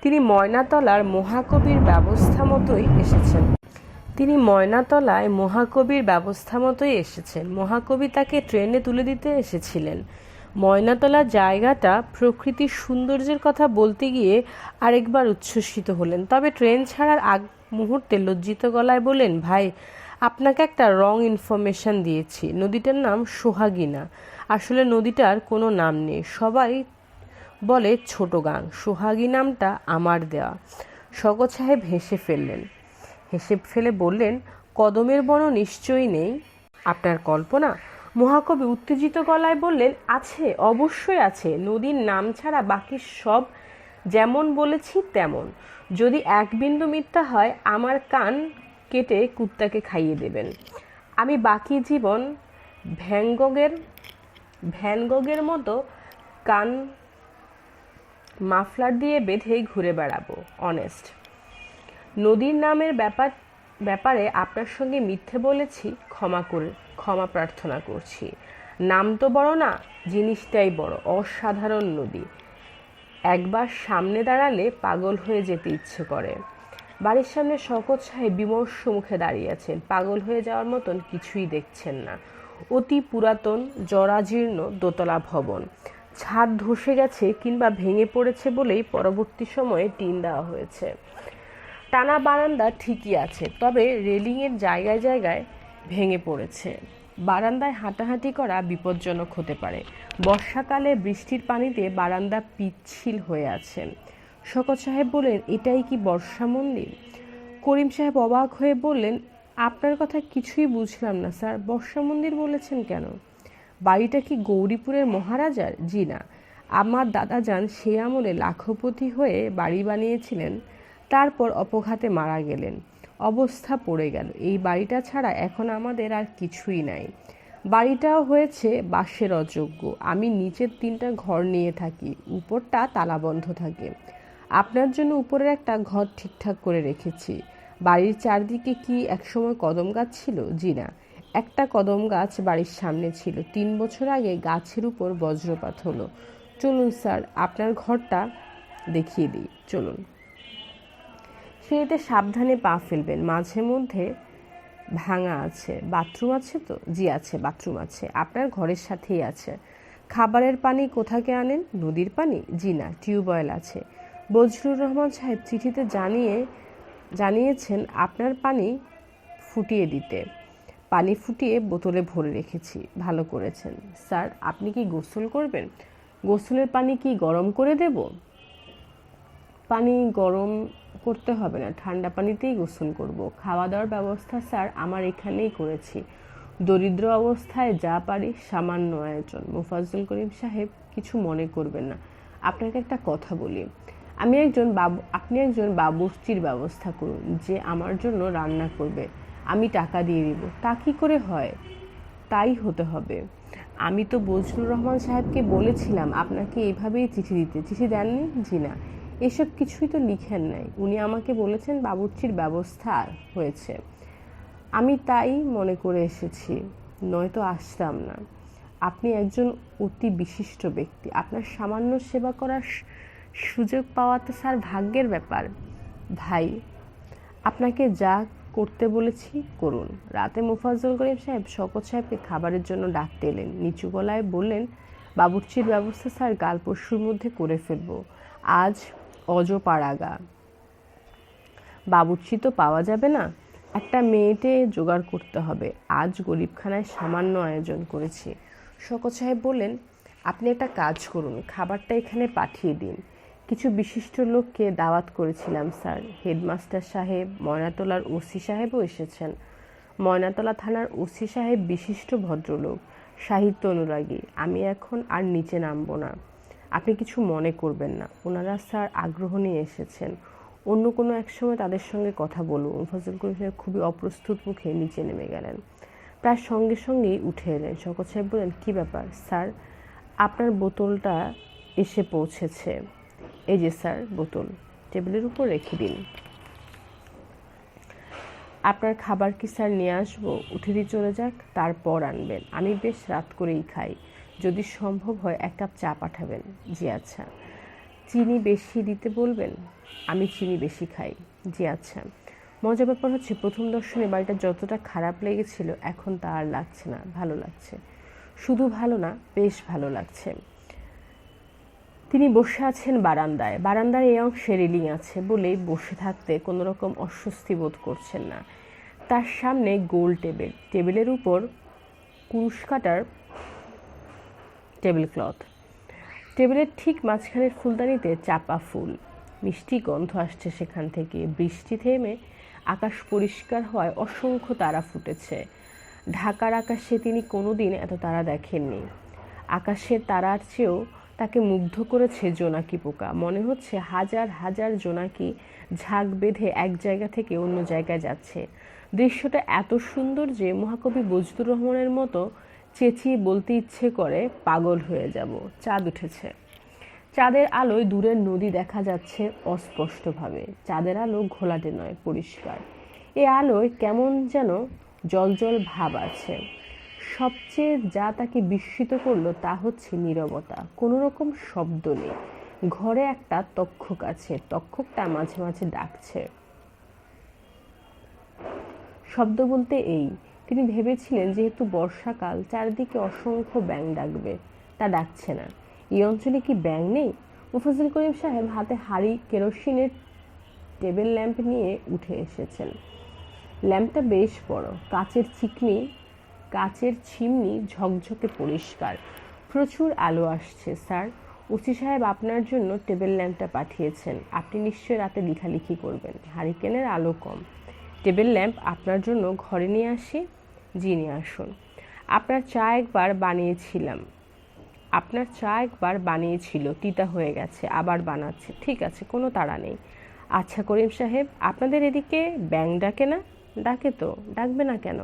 তিনি ময়নাতলায় মহাকবির ব্যবস্থা মতোই এসেছেন। মহাকবি তাকে ট্রেনে তুলে দিতে এসেছিলেন। ময়নাতলা জায়গাটা প্রকৃতির সৌন্দর্যের কথা বলতে গিয়ে আরেকবার উচ্ছ্বসিত হলেন। তবে ট্রেন ছাড়ার আগ মুহূর্তে লজ্জিত গলায় বললেন, ভাই, আপনাকে একটা রং ইনফরমেশন দিয়েছি। নদীটার নাম সোহাগী না। আসলে নদীটার কোনো নাম নেই, সবাই বলে ছোট গাং। সোহাগী নামটা আমার দেওয়া। শওকত সাহেব হেসে ফেলে বললেন, কদমের বন নিশ্চয়ই নেই? আপনার কল্পনা। মহাকবি উত্তেজিত গলায় বললেন, আছে, অবশ্যই আছে। নদীর নাম ছাড়া বাকি সব যেমন বলেছি তেমন। যদি এক বিন্দু মিথ্যা হয়, আমার কান কেটে কুত্তাকে খাইয়ে দেবেন। আমি বাকি জীবন ভ্যানগগের মতো কান মাফলার দিয়ে বেঁধে ঘুরে বেড়াবো। অনেস্ট। নদীর নামের ব্যাপারে আপনার সঙ্গে মিথ্যে বলেছি, ক্ষমা প্রার্থনা করছি। নাম তো বড় না, জিনিসটাই বড়। অসাধারণ নদী, একবার সামনে দাঁড়ালে পাগল হয়ে যেতে ইচ্ছে করে। বাড়ির সামনে শওকত সাহেব বিমর্ষ মুখে দাঁড়িয়ে আছেন। পাগল হয়ে যাওয়ার মতন কিছুই দেখছেন না। অতি পুরাতন জরাজীর্ণ দোতলা ভবন, ছাদ ধসে গেছে কিংবা ভেঙে পড়েছে বলেই পরবর্তী সময়ে টিন দেওয়া হয়েছে। টানা বারান্দা ঠিকই আছে, তবে রেলিংয়ের জায়গায় জায়গায় ভেঙে পড়েছে। বারান্দায় হাঁটাহাঁটি করা বিপজ্জনক হতে পারে। বর্ষাকালে বৃষ্টির পানিতে বারান্দা পিচ্ছিল হয়ে আছে। শওকত সাহেব বললেন, এটাই কি বর্ষা মন্দির? করিম সাহেব অবাক হয়ে বললেন, আপনার কথা কিছুই বুঝলাম না স্যার, বর্ষা মন্দির বলেছেন কেন? বাড়িটা কি গৌরীপুরের মহারাজার? জি না, আমার দাদাজান সে আমলে লাখপতি হয়ে বাড়ি বানিয়েছিলেন, তারপর অপঘাতে মারা গেলেন, অবস্থা পড়ে গেল। এই বাড়িটা ছাড়া এখন আমাদের আর কিছুই নাই। বাড়িটাও হয়েছে বাসের অযোগ্য। আমি নিচের 3টা ঘর নিয়ে থাকি, উপরটা তালাবন্ধ থাকে। আপনার জন্য উপরের একটা ঘর ঠিকঠাক করে রেখেছি। বাড়ির চারদিকে কি একসময় কদম গাছ ছিল? জি না, একটা কদম গাছ বাড়ির সামনে ছিল। 3 বছর আগে গাছের উপর বজ্রপাত হলো। চলুন স্যার, আপনার ঘরটা দেখিয়ে দিই, চলুন। সিঁড়িতে সাবধানে পা ফেলবেন, মাঝে মধ্যে ভাঙা আছে। বাথরুম আছে তো? জি আছে, বাথরুম আছে, আপনার ঘরের সাথেই আছে। খাবারের পানি কোথাকে আনেন? নদীর পানি? জি না, টিউবওয়েল আছে। বজলুর রহমান সাহেব চিঠিতে জানিয়েছেন আপনার পানি ফুটিয়ে দিতে। পানি ফুটিয়ে বোতলে ভরে রেখেছি। ভালো করেছেন। স্যার, আপনি কি গোসল করবেন? গোসলের পানি কি গরম করে দেব? পানি গরম করতে হবে না, ঠান্ডা পানিতেই গোসল করব। খাওয়া দাওয়ার ব্যবস্থা স্যার আমার এখানেই করেছি। দরিদ্র অবস্থায় যা পারি সামান্য আয়োজন। মোফাজ্জল করিম সাহেব, কিছু মনে করবেন না, আপনাকে একটা কথা বলি। আপনি একজন বাবুর্চির ব্যবস্থা করুন, যে আমার জন্য রান্না করবে। আমি টাকা দিয়ে দিব। তা কি করে হয়? তাই হতে হবে। আমি তো বজলুর রহমান সাহেবকে বলেছিলাম আপনাকে এইভাবেই চিঠি দিতে। চিঠি দেননি? জি না, এসব কিছুই তো লিখেন নাই। উনি আমাকে বলেছেন বাবুর্চির ব্যবস্থা হয়েছে, আমি তাই মনে করে এসেছি, নয়তো আসতাম না। আপনি একজন অতি বিশিষ্ট ব্যক্তি, আপনার সামান্য সেবা করার সুযোগ পাওয়া তো স্যার ভাগ্যের ব্যাপার। ভাই, আপনাকে যা করতে বলেছি করুন। রাতে মোফাজ্জল করিম সাহেব শওকত সাহেবকে খাবারের জন্য ডাকতে এলেন। নিচু গলায় বললেন, বাবুর্চির ব্যবস্থা স্যার কাল পরশুর মধ্যে করে ফেলব। আজ অজপাড়াগা। বাবুর্চি তো পাওয়া যাবে না, একটা মেয়েটে জোগাড় করতে হবে। আজ গরিবখানায় সামান্য আয়োজন করেছি। শওকত সাহেব বললেন, আপনি একটা কাজ করুন, খাবারটা এখানে পাঠিয়ে দিন। কিছু বিশিষ্ট লোককে দাওয়াত করেছিলাম স্যার। হেডমাস্টার সাহেব, ময়নাতলার ওসি সাহেবও এসেছেন। ময়নাতলা থানার ওসি সাহেব বিশিষ্ট ভদ্রলোক, সাহিত্য অনুরাগী। আমি এখন আর নিচে নামবো না, আপনি কিছু মনে করবেন না। ওনারা স্যার আগ্রহ নিয়ে এসেছেন, অন্য কোনো এক সময় তাদের সঙ্গে কথা বলব। মোফাজ্জল করিম সাহেব খুবই অপ্রস্তুত মুখে নিচে নেমে গেলেন। প্রায় সঙ্গে সঙ্গেই উঠে এলেন। শওকত সাহেব বললেন, কী ব্যাপার স্যার? আপনার বোতলটা এসে পৌঁছেছে। এই যে স্যার বোতল, টেবিলের উপর রেখে দিন। আপনার খাবার কি স্যার নিয়ে আসবো? উঠে দিয়ে চলে যাক, তারপর আনবেন। আমি বেশ রাত করেই খাই, যদি সম্ভব হয় 1 কাপ চা পাঠাবেন। জি আচ্ছা। চিনি বেশি দিতে বলবেন? আমি চিনি বেশি খাই। জি আচ্ছা। মজার ব্যাপার হচ্ছে, প্রথম দর্শনে বাড়িটা যতটা খারাপ লেগেছিল এখন তা আর লাগছে না, ভালো লাগছে। শুধু ভালো না, বেশ ভালো লাগছে। তিনি বসে আছেন বারান্দায়। বারান্দার এই অংশে রেলিং আছে বলেই বসে থাকতে কোনো রকম অস্বস্তি বোধ করছেন না। তার সামনে গোল টেবিল, টেবিলের উপর কুরুশ কাটার টেবিল ক্লথ। টেবিলের ঠিক মাঝখানের ফুলদানিতে চাপা ফুল, মিষ্টি গন্ধ আসছে সেখান থেকে। বৃষ্টি থেমে আকাশ পরিষ্কার হওয়ায় অসংখ্য তারা ফুটেছে। ঢাকার আকাশে তিনি কোনোদিন এত তারা দেখেননি। আকাশের তারার চেয়েও তাকে মুগ্ধ করেছে জোনাকি পোকা। মনে হচ্ছে হাজার হাজার জোনাকি ঝাঁক বেঁধে এক জায়গা থেকে অন্য জায়গায় যাচ্ছে। দৃশ্যটা এত সুন্দর যে মহাকবি বজলুর রহমানের মতো চেঁচিয়ে বলতে ইচ্ছে করে, পাগল হয়ে যাব। চাঁদ উঠেছে। চাঁদের আলোয় দূরের নদী দেখা যাচ্ছে অস্পষ্টভাবে। চাঁদের আলো ঘোলাটে নয়, পরিষ্কার। এ আলোয় কেমন যেন জলজল ভাব আছে। সবচেয়ে যা তাকে বিস্মিত করলো তা হচ্ছে নীরবতা, কোনো রকম শব্দ নেই। ঘরে একটা তক্ষক আছে, তক্ষকটা মাঝে মাঝে ডাকছে। শব্দ বলতে এই, তিনি ভেবেছিলেন যেহেতু বর্ষাকাল চারদিকে অসংখ্য ব্যাঙ ডাকবে, তা ডাকছে না। এই অঞ্চলে কি ব্যাঙ নেই? মোফাজ্জল করিম সাহেব হাতে হাঁড়ি কেরোসিনের টেবিল ল্যাম্প নিয়ে উঠে এসেছেন। ল্যাম্পটা বেশ বড়, কাচের চিমনি ঝকঝকে পরিষ্কার, প্রচুর আলো আসছে। স্যার, ওসি সাহেব আপনার জন্য টেবিল ল্যাম্পটা পাঠিয়েছেন। আপনি নিশ্চয়ই রাতে লেখালেখি করবেন, হারিকেনের আলো কম। টেবিল ল্যাম্প আপনার জন্য ঘরে নিয়ে আসি? জি, নিয়ে আসুন। আপনার চা একবার বানিয়েছিল, তিতা হয়ে গেছে, আবার বানাচ্ছে। ঠিক আছে, কোনো তাড়া নেই। আচ্ছা করিম সাহেব, আপনাদের এদিকে ব্যাঙ ডাকে না? ডাকে তো, ডাকবে না কেন?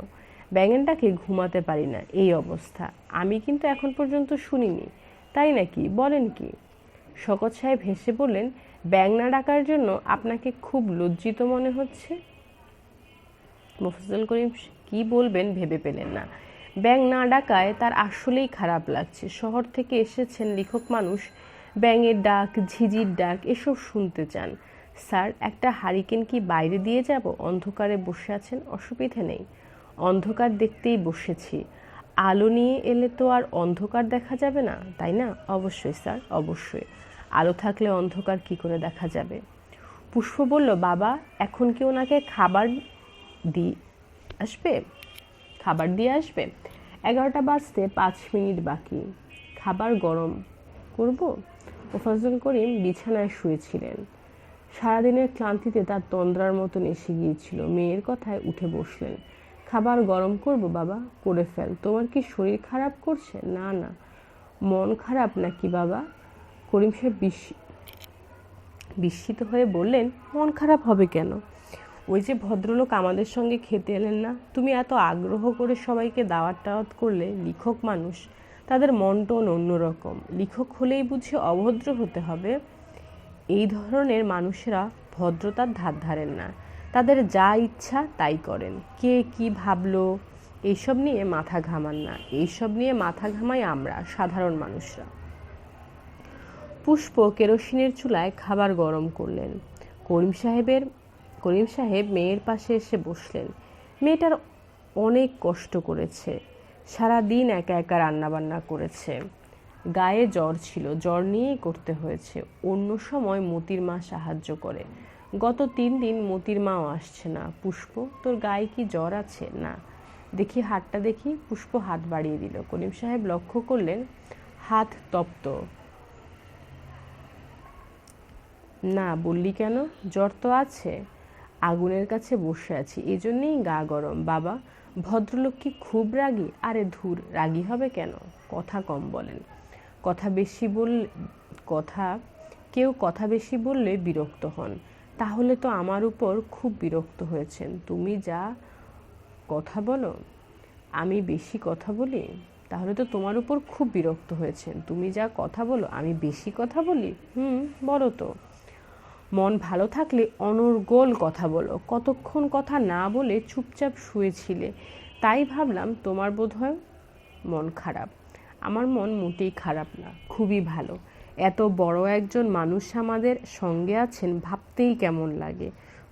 ব্যাঙের ডাকে ঘুমাতে পারি না, এই অবস্থা। আমি কিন্তু এখন পর্যন্ত শুনিনি। তাই নাকি? বলেন কি? শকত সাহেব হেসে বললেন, ব্যাঙ না ডাকার জন্য আপনাকে খুব লজ্জিত মনে হচ্ছে? মোফাজ্জল করিম কি বলবেন ভেবে পেলেন না। ব্যাঙ না ডাকায় তার আসলেই খারাপ লাগছে। শহর থেকে এসেছেন লেখক মানুষ, ব্যাঙের ডাক, ঝিঝির ডাক এসব শুনতে চান। স্যার, একটা হারিকেন কি বাইরে দিয়ে যাব? অন্ধকারে বসে আছেন, অসুবিধে নেই। অন্ধকার দেখতেই বসেছি। আলো নিয়ে এলে তো আর অন্ধকার দেখা যাবে না, তাই না? অবশ্যই স্যার, অবশ্যই। আলো থাকলে অন্ধকার কি করে দেখা যাবে? পুষ্প বলল, বাবা, এখন কি ওনাকে খাবার দিয়ে আসবে? 11টা বাজতে 5 মিনিট বাকি। খাবার গরম করব? মোফাজ্জল করিম বিছানায় শুয়েছিলেন। সারাদিনের ক্লান্তিতে তার তন্দ্রার মতন এসে গিয়েছিল। মেয়ের কথায় উঠে বসলেন। খাবার গরম করব বাবা? করে ফেল। তোমার কি শরীর খারাপ করছে? না না। মন খারাপ নাকি বাবা? করিম সাহেব বিস্মিত হয়ে বললেন, মন খারাপ হবে কেন? ওই যে ভদ্রলোক আমাদের সঙ্গে খেতে এলেন না, তুমি এত আগ্রহ করে সবাইকে দাওয়াত করলে। লেখক মানুষ, তাদের মন টন অন্যরকম। লেখক হলেই বুঝি অভদ্র হতে হবে? এই ধরনের মানুষেরা ভদ্রতার ধার ধারেন না, তাদের যা ইচ্ছা তাই করেন। কে কি ভাবলো এইসব নিয়ে মাথা ঘামান না। এইসব নিয়ে মাথা ঘামাই আমরা সাধারণ মানুষরা। পুষ্প কেরোসিনের চুলায় খাবার গরম করলেন। করিম সাহেব মেয়ের পাশে এসে বসলেন। মেয়েটার অনেক কষ্ট করেছে, সারাদিন একা একা রান্নাবান্না করেছে। গায়ে জ্বর ছিল, জ্বর নিয়েই করতে হয়েছে। অন্য সময় মতির মা সাহায্য করে। গত 3 দিন মতির মাও আসছে না। পুষ্প, তোর গায়ে কি জ্বর আছে? না। দেখি হাতটা দেখি। পুষ্প হাত বাড়িয়ে দিল। করিম সাহেব লক্ষ্য করলেন হাত তপ্ত। না বললি কেন? জ্বর তো আছে। আগুনের কাছে বসে আছি, এজন্যই গা গরম। বাবা, ভদ্রলোক কি খুব রাগী? আরে ধুর, রাগী হবে কেন? কথা কম বলেন। কেউ কথা বেশি বললে বিরক্ত হন। তাহলে তো আমার উপর খুব বিরক্ত হয়েছেন। তুমি যা কথা বলো। আমি বেশি কথা বলি? তাহলে তো তোমার উপর খুব বিরক্ত হয়েছেন। তুমি যা কথা বলো, আমি বেশি কথা বলি? বলো তো। মন ভালো থাকলে অনর্গল কথা বলো। কতক্ষণ কথা না বলে চুপচাপ শুয়েছিলে, তাই ভাবলাম তোমার বোধহয় মন খারাপ। আমার মন মোটেই খারাপ না, খুবই ভালো। এত বড় একজন মানুষ আমাদের সঙ্গে আছেন, ভাবতেই কেমন লাগে।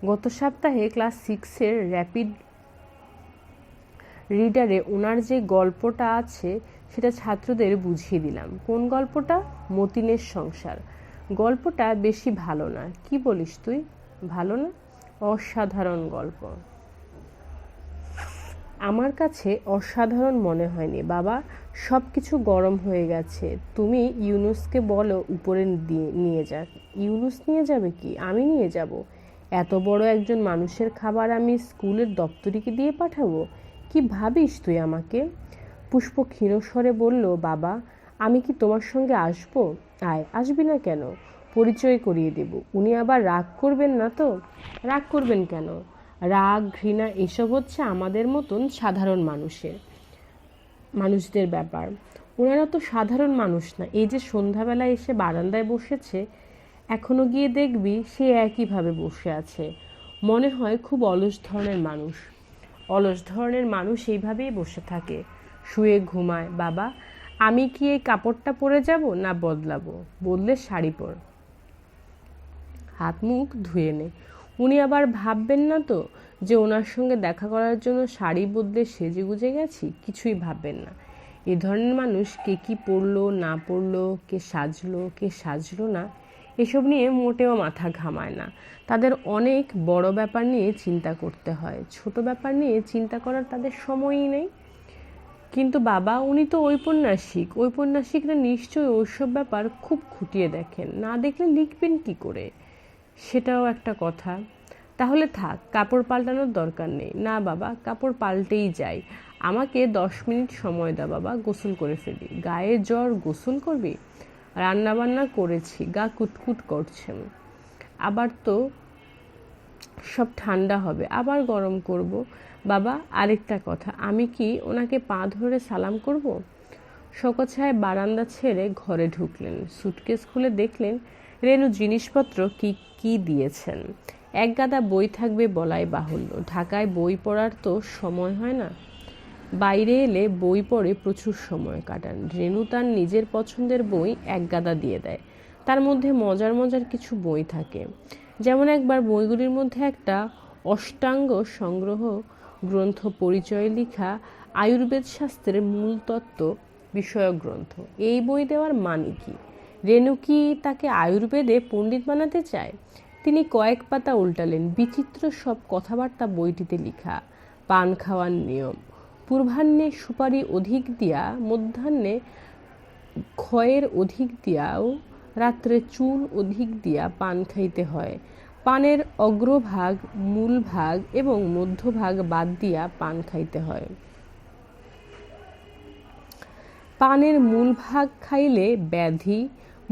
গত সপ্তাহে ক্লাস 6-এর র্যাপিড রিডারে ওনার যে গল্পটা আছে সেটা ছাত্রদের বুঝিয়ে দিলাম। কোন গল্পটা? মতিনের সংসার। গল্পটা বেশি ভালো না। কি বলিস তুই? ভালো না? অসাধারণ গল্প। আমার কাছে অসাধারণ মনে হয়নি বাবা। সব কিছু গরম হয়ে গেছে। তুমি ইউনুসকে বলো উপরে নিয়ে যাক। ইউনুস নিয়ে যাবে কি? আমি নিয়ে যাব? এত বড় একজন মানুষের খাবার আমি স্কুলের দপ্তরিকে দিয়ে পাঠাবো? কি ভাবিস তুই আমাকে? পুষ্প ক্ষীণস্বরে বলল, বাবা, আমি কি তোমার সঙ্গে আসবো? আয়। আসবি না কেন? পরিচয় করিয়ে দেব। উনি আবার রাগ করবেন না তো? রাগ করবেন কেন? রাগ, ঘৃণা এসব হচ্ছে আমাদের মতন সাধারণ মানুষদের ব্যাপার। ওনারা তো সাধারণ মানুষ না। এই যে সন্ধ্যাবেলায় এসে বারান্দায় বসেছে, এখনো গিয়ে দেখবি সে একইভাবে বসে আছে। মনে হয় খুব অলস ধরনের মানুষ। অলস ধরনের মানুষ এইভাবেই বসে থাকে, শুয়ে ঘুমায়। বাবা, আমি কি এই কাপড়টা পরে যাব না বদলাবো? বদলে শাড়ি পর, হাত মুখ ধুয়ে নে। উনি আবার ভাববেন না তো যে ওনার সঙ্গে দেখা করার জন্য শাড়ি বদলে সেজে গুজে গেছি? কিছুই ভাববেন না। এ ধরনের মানুষ কে কি পরলো না পরলো, কে সাজলো কে সাজলো না, এসব নিয়ে মোটেও মাথা ঘামায় না। তাদের অনেক বড় ব্যাপার নিয়ে চিন্তা করতে হয়, ছোট ব্যাপার নিয়ে চিন্তা করার তাদের সময়ই নেই। কিন্তু বাবা, উনি তো ঔপন্যাসিকরা নিশ্চয়ই ওইসব ব্যাপার খুব খুঁটিয়ে দেখেন, না দেখলে লিখবেন কি করে? সেটাও একটা কথা। তাহলে থাক, কাপড় পাল্টানোর দরকার নেই। না বাবা, কাপড় পাল্টেই যাই। আমাকে 10 মিনিট সময় দাও বাবা, গোসল করে ফেলি। গায়ে জ্বর, গোসল করবি? রান্না বান্না করেছি, গা কুটকুট করছেন। আবার তো সব ঠান্ডা হবে, আবার গরম করব। বাবা, আরেকটা কথা, আমি কি ওনাকে পা ধরে সালাম করব? শওকত সাহেব বারান্দা ছেড়ে ঘরে ঢুকলেন। সুটকেস খুলে দেখলেন রেনু জিনিসপত্র কি কি দিয়েছেন। এক গাদা বই থাকবে বলাই বাহুল্য। ঢাকায় বই পড়ার তো সময় হয় না। বাইরে এলে বই পড়ে প্রচুর সময় কাটান। রেনু তার নিজের পছন্দের বই এক গাদা দিয়ে দেয়। তার মধ্যে মজার মজার কিছু বই থাকে। যেমন একবার বইগুলির মধ্যে একটা অষ্টাঙ্গ সংগ্রহ গ্রন্থ পরিচয় লিখা আয়ুর্বেদ শাস্ত্রের মূল তত্ত্ব বিষয়ক গ্রন্থ। এই বই দেওয়ার মানে কি? রেনু কি তাকে আয়ুর্বেদে পণ্ডিত বানাতে চায়? তিনি কয়েক পাতা উল্টালেন। বিচিত্র সব কথাবার্তা বইটিতে লিখা। পান খাওয়ার নিয়ম, পূর্বাহ্নে সুপারি অধিক দিয়া, মধ্যাহ্নে ক্ষয়ের অধিক দিয়াও, রাত্রে চুন অধিক দিয়া পান খাইতে হয়। পানের অগ্রভাগ, মূলভাগ এবং মধ্যভাগ বাদ দিয়া পান খাইতে হয়। পানের মূলভাগ খাইলে ব্যাধি,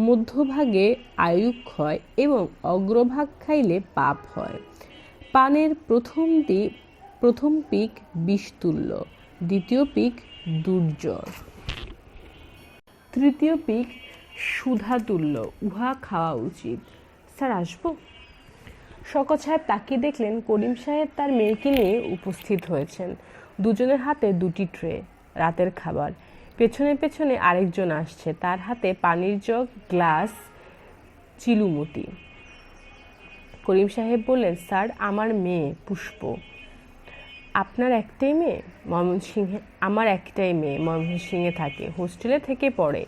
মধ্যভাগে আয়ুক্ষয় এবং অগ্রভাগ খাইলে পাপ হয়। পানের প্রথম পিক বিষতুল্য, দ্বিতীয় পিক দুর্জর, তৃতীয় পিক সুধাতুল্য, উহা খাওয়া উচিত। স্যার, আসবো? শওকত সাহেব তাকিয়ে দেখলেন করিম সাহেব তার মেয়েকে নিয়ে উপস্থিত হয়েছেন। দুজনের হাতে দুটি ট্রে, রাতের খাবার। পেছনে পেছনে আরেকজন আসছে, তার হাতে পানির জগ, গ্লাস, চিলুমতি। করিম সাহেব বললেন, স্যার, আমার মেয়ে পুষ্প। আপনার একটাই মেয়ে? ময়মনসিংহে? আমার একটাই মেয়ে, ময়মনসিংহে থাকে, হোস্টেলে থেকে পড়ে,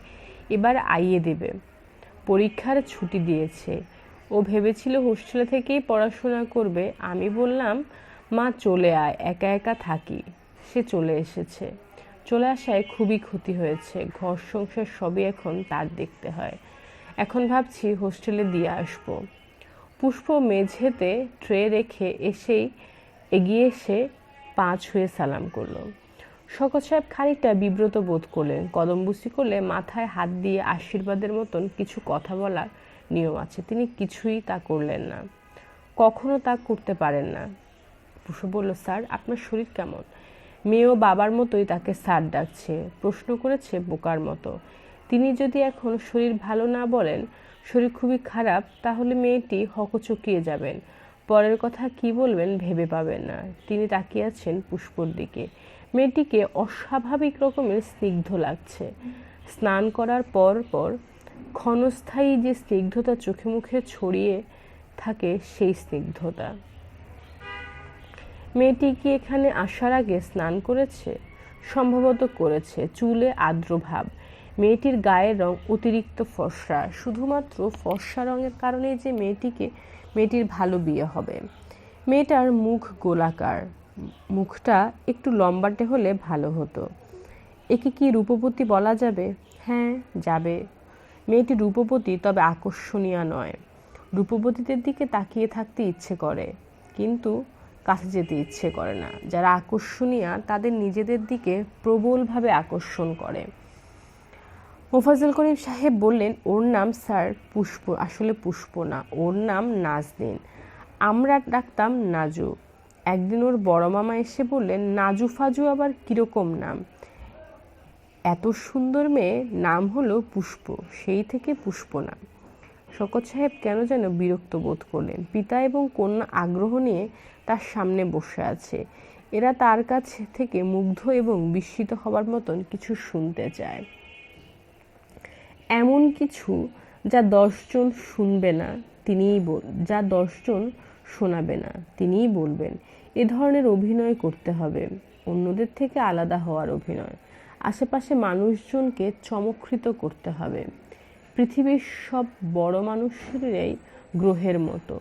এবার আইয়ে দেবে। পরীক্ষার ছুটি দিয়েছে। ও ভেবেছিল হোস্টেলে থেকেই পড়াশোনা করবে। আমি বললাম, মা চলে আয়, একা একা থাকি। সে চলে এসেছে। চলে আসায় খুবই ক্ষতি হয়েছে। ঘর সংসার সবই এখন তার দেখতে হয়। এখন ভাবছি হোস্টেলে দিয়ে আসবো। পুষ্প মেঝেতে ট্রে রেখে এগিয়ে এসে পা ছুঁয়ে সালাম করলো। শওকত সাহেব খানিকটা বিব্রত বোধ করলেন। কদমবুসি করলে মাথায় হাত দিয়ে আশীর্বাদের মতন কিছু কথা বলার নিয়ম আছে, তিনি কিছুই তা করলেন না, কখনো তা করতে পারেন না। পুষ্প বলল, স্যার, আপনার শরীর কেমন? মেয়েও বাবার মতোই তাকে স্যার ডাকছে, প্রশ্ন করেছে বোকার মতো। তিনি যদি এখন শরীর ভালো না বলেন, শরীর খুবই খারাপ, তাহলে মেয়েটি হকচকিয়ে যাবেন। পরের কথা কি বলবেন ভেবে পাবেন না। তিনি তাকিয়ে আছেন পুষ্পর দিকে। মেয়েটিকে অস্বাভাবিক রকমের স্নিগ্ধ লাগছে। স্নান করার পর পর ক্ষণস্থায়ী যে স্নিগ্ধতা চোখে মুখে ছড়িয়ে থাকে, সেই স্নিগ্ধতা। মেয়েটি কি এখানে আসার আগে স্নান করেছে? সম্ভবত করেছে। চুলে আর্দ্র ভাব। মেয়েটির গায়ের রং অতিরিক্ত ফর্সা। শুধুমাত্র ফর্সা রঙের কারণে যে মেয়েটির ভালো বিয়ে হবে। মেয়েটার মুখ গোলাকার। মুখটা একটু লম্বাটে হলে ভালো হতো। একে কি রূপবতী বলা যাবে? হ্যাঁ, যাবে। মেয়েটি রূপবতী, তবে আকর্ষণীয় নয়। রূপবতীদের দিকে তাকিয়ে থাকতে ইচ্ছে করে, কিন্তু কাছে যেতে ইচ্ছে করে না। যারা আকর্ষণীয় তাদের নিজেদের দিকে প্রবলভাবে আকর্ষণ করে। মোফাজ্জল করিম সাহেব বললেন, ওর নাম স্যার পুষ্প, আসলে পুষ্প না, ওর নাম নাজনীন। আমরা ডাকতাম নাজু। একদিন ওর বড় মামা এসে বললেন, নাজু ফাজু আবার কিরকম নাম? এত সুন্দর মেয়ে, নাম হলো পুষ্প, সেই থেকে পুষ্প নাম। শওকত সাহেব কেন যেন বিরক্ত বোধ করলেন। পিতা এবং কন্যা আগ্রহ নিয়ে তার সামনে বসে আছে। এরা তার কাছ থেকে মুগ্ধ এবং বিস্মিত হবার মতন কিছু শুনতে চায়, এমন কিছু যা 10 জন শুনবে না, যা 10 জন শোনাবে না, তিনিই বলবেন। এ ধরনের অভিনয় করতে হবে, অন্যদের থেকে আলাদা হওয়ার অভিনয়। আশেপাশে মানুষজনকে চমৎকৃত করতে হবে। পৃথিবীর সব বড় মানুষেরাই গ্রহের মতো।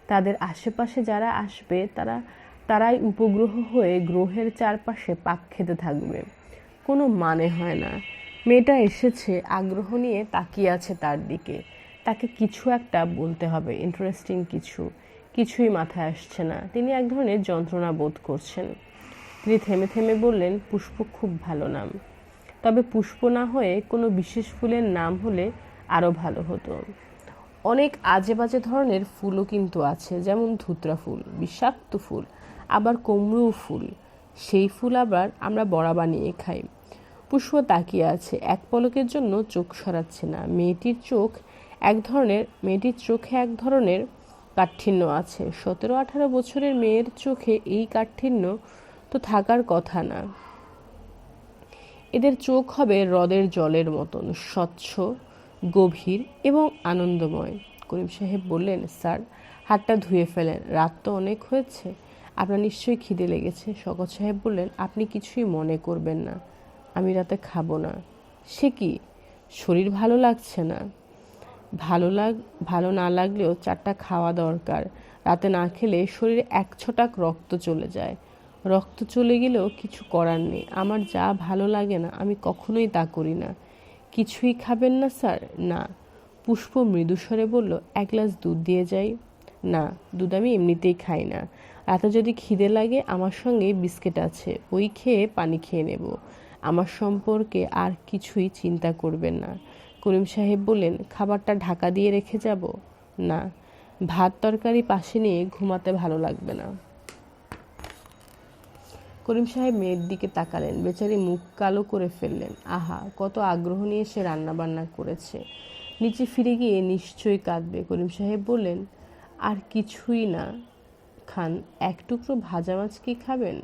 তাদের আশেপাশে যারা আসবে তারাই উপগ্রহ হয়ে গ্রহের চারপাশে পাক খেতে থাকবে। কোনো মানে হয় না। মেয়েটা এসেছে, আগ্রহ নিয়ে তাকিয়ে আছে তার দিকে। তাকে কিছু একটা বলতে হবে, ইন্টারেস্টিং কিছুই মাথায় আসছে না। তিনি এক ধরনের যন্ত্রণা বোধ করছেন। তিনি থেমে থেমে বললেন, পুষ্প খুব ভালো নাম, তবে পুষ্প না হয়ে কোনো বিশেষ ফুলের নাম হলে আরও ভালো হতো। অনেক আজে বাজে ধরনের ফুলও কিন্তু আছে, যেমন ধুতরা ফুল, বিষাক্ত ফুল, আবার কুমড়ো ফুল। সেই ফুল আবার আমরা বড়া বানিয়ে খাই। পুষ্প তাকিয়ে আছে, এক পলকের জন্য চোখ সরাচ্ছে না। মেয়েটির চোখে এক ধরনের কাঠিন্য আছে। 17-18 বছরের মেয়ের চোখে এই কাঠিন্য তো থাকার কথা না। এদের চোখ হবে হ্রদের জলের মতন স্বচ্ছ, গভীর এবং আনন্দময়। করিম সাহেব বললেন, স্যার, হাতটা ধুয়ে ফেলেন, রাত তো অনেক হয়েছে, আপনার নিশ্চয়ই খিদে লেগেছে। শওকত সাহেব বললেন, আপনি কিছুই মনে করবেন না, আমি রাতে খাবো না। সে কি, শরীর ভালো লাগছে না? ভালো না লাগলেও 4টা খাওয়া দরকার। রাতে না খেলে শরীরে 1 ছটাক রক্ত চলে যায়। রক্ত চলে গেলেও কিছু করার নেই। আমার যা ভালো লাগে না আমি কখনোই তা করি না। কিছুই খাবেন না স্যার? না। পুষ্প মৃদুস্বরে বলল, 1 গ্লাস দুধ দিয়ে যাই? না, দুধ আমি এমনিতেই খাই না। রাতে যদি খিদে লাগে আমার সঙ্গে বিস্কিট আছে, ওই খেয়ে পানি খেয়ে নেব। আমার সম্পর্কে আর কিছুই চিন্তা করবেন না। করিম সাহেব বললেন, খাবারটা ঢাকা দিয়ে রেখে যাব? না, ভাত তরকারি পাশে নিয়ে ঘুমাতে ভালো লাগবে না। করিম সাহেব মেয়ের দিকে তাকালেন। বেচারি মুখ কালো করে ফেললেন। আহা, কত আগ্রহ নিয়ে সে রান্না বান্না করেছে। নিচে ফিরে গিয়ে নিশ্চয়ই কাঁদবে। করিম সাহেব বললেন, আর কিছুই না খান, 1 টুকরো ভাজা মাছ কি খাবেন?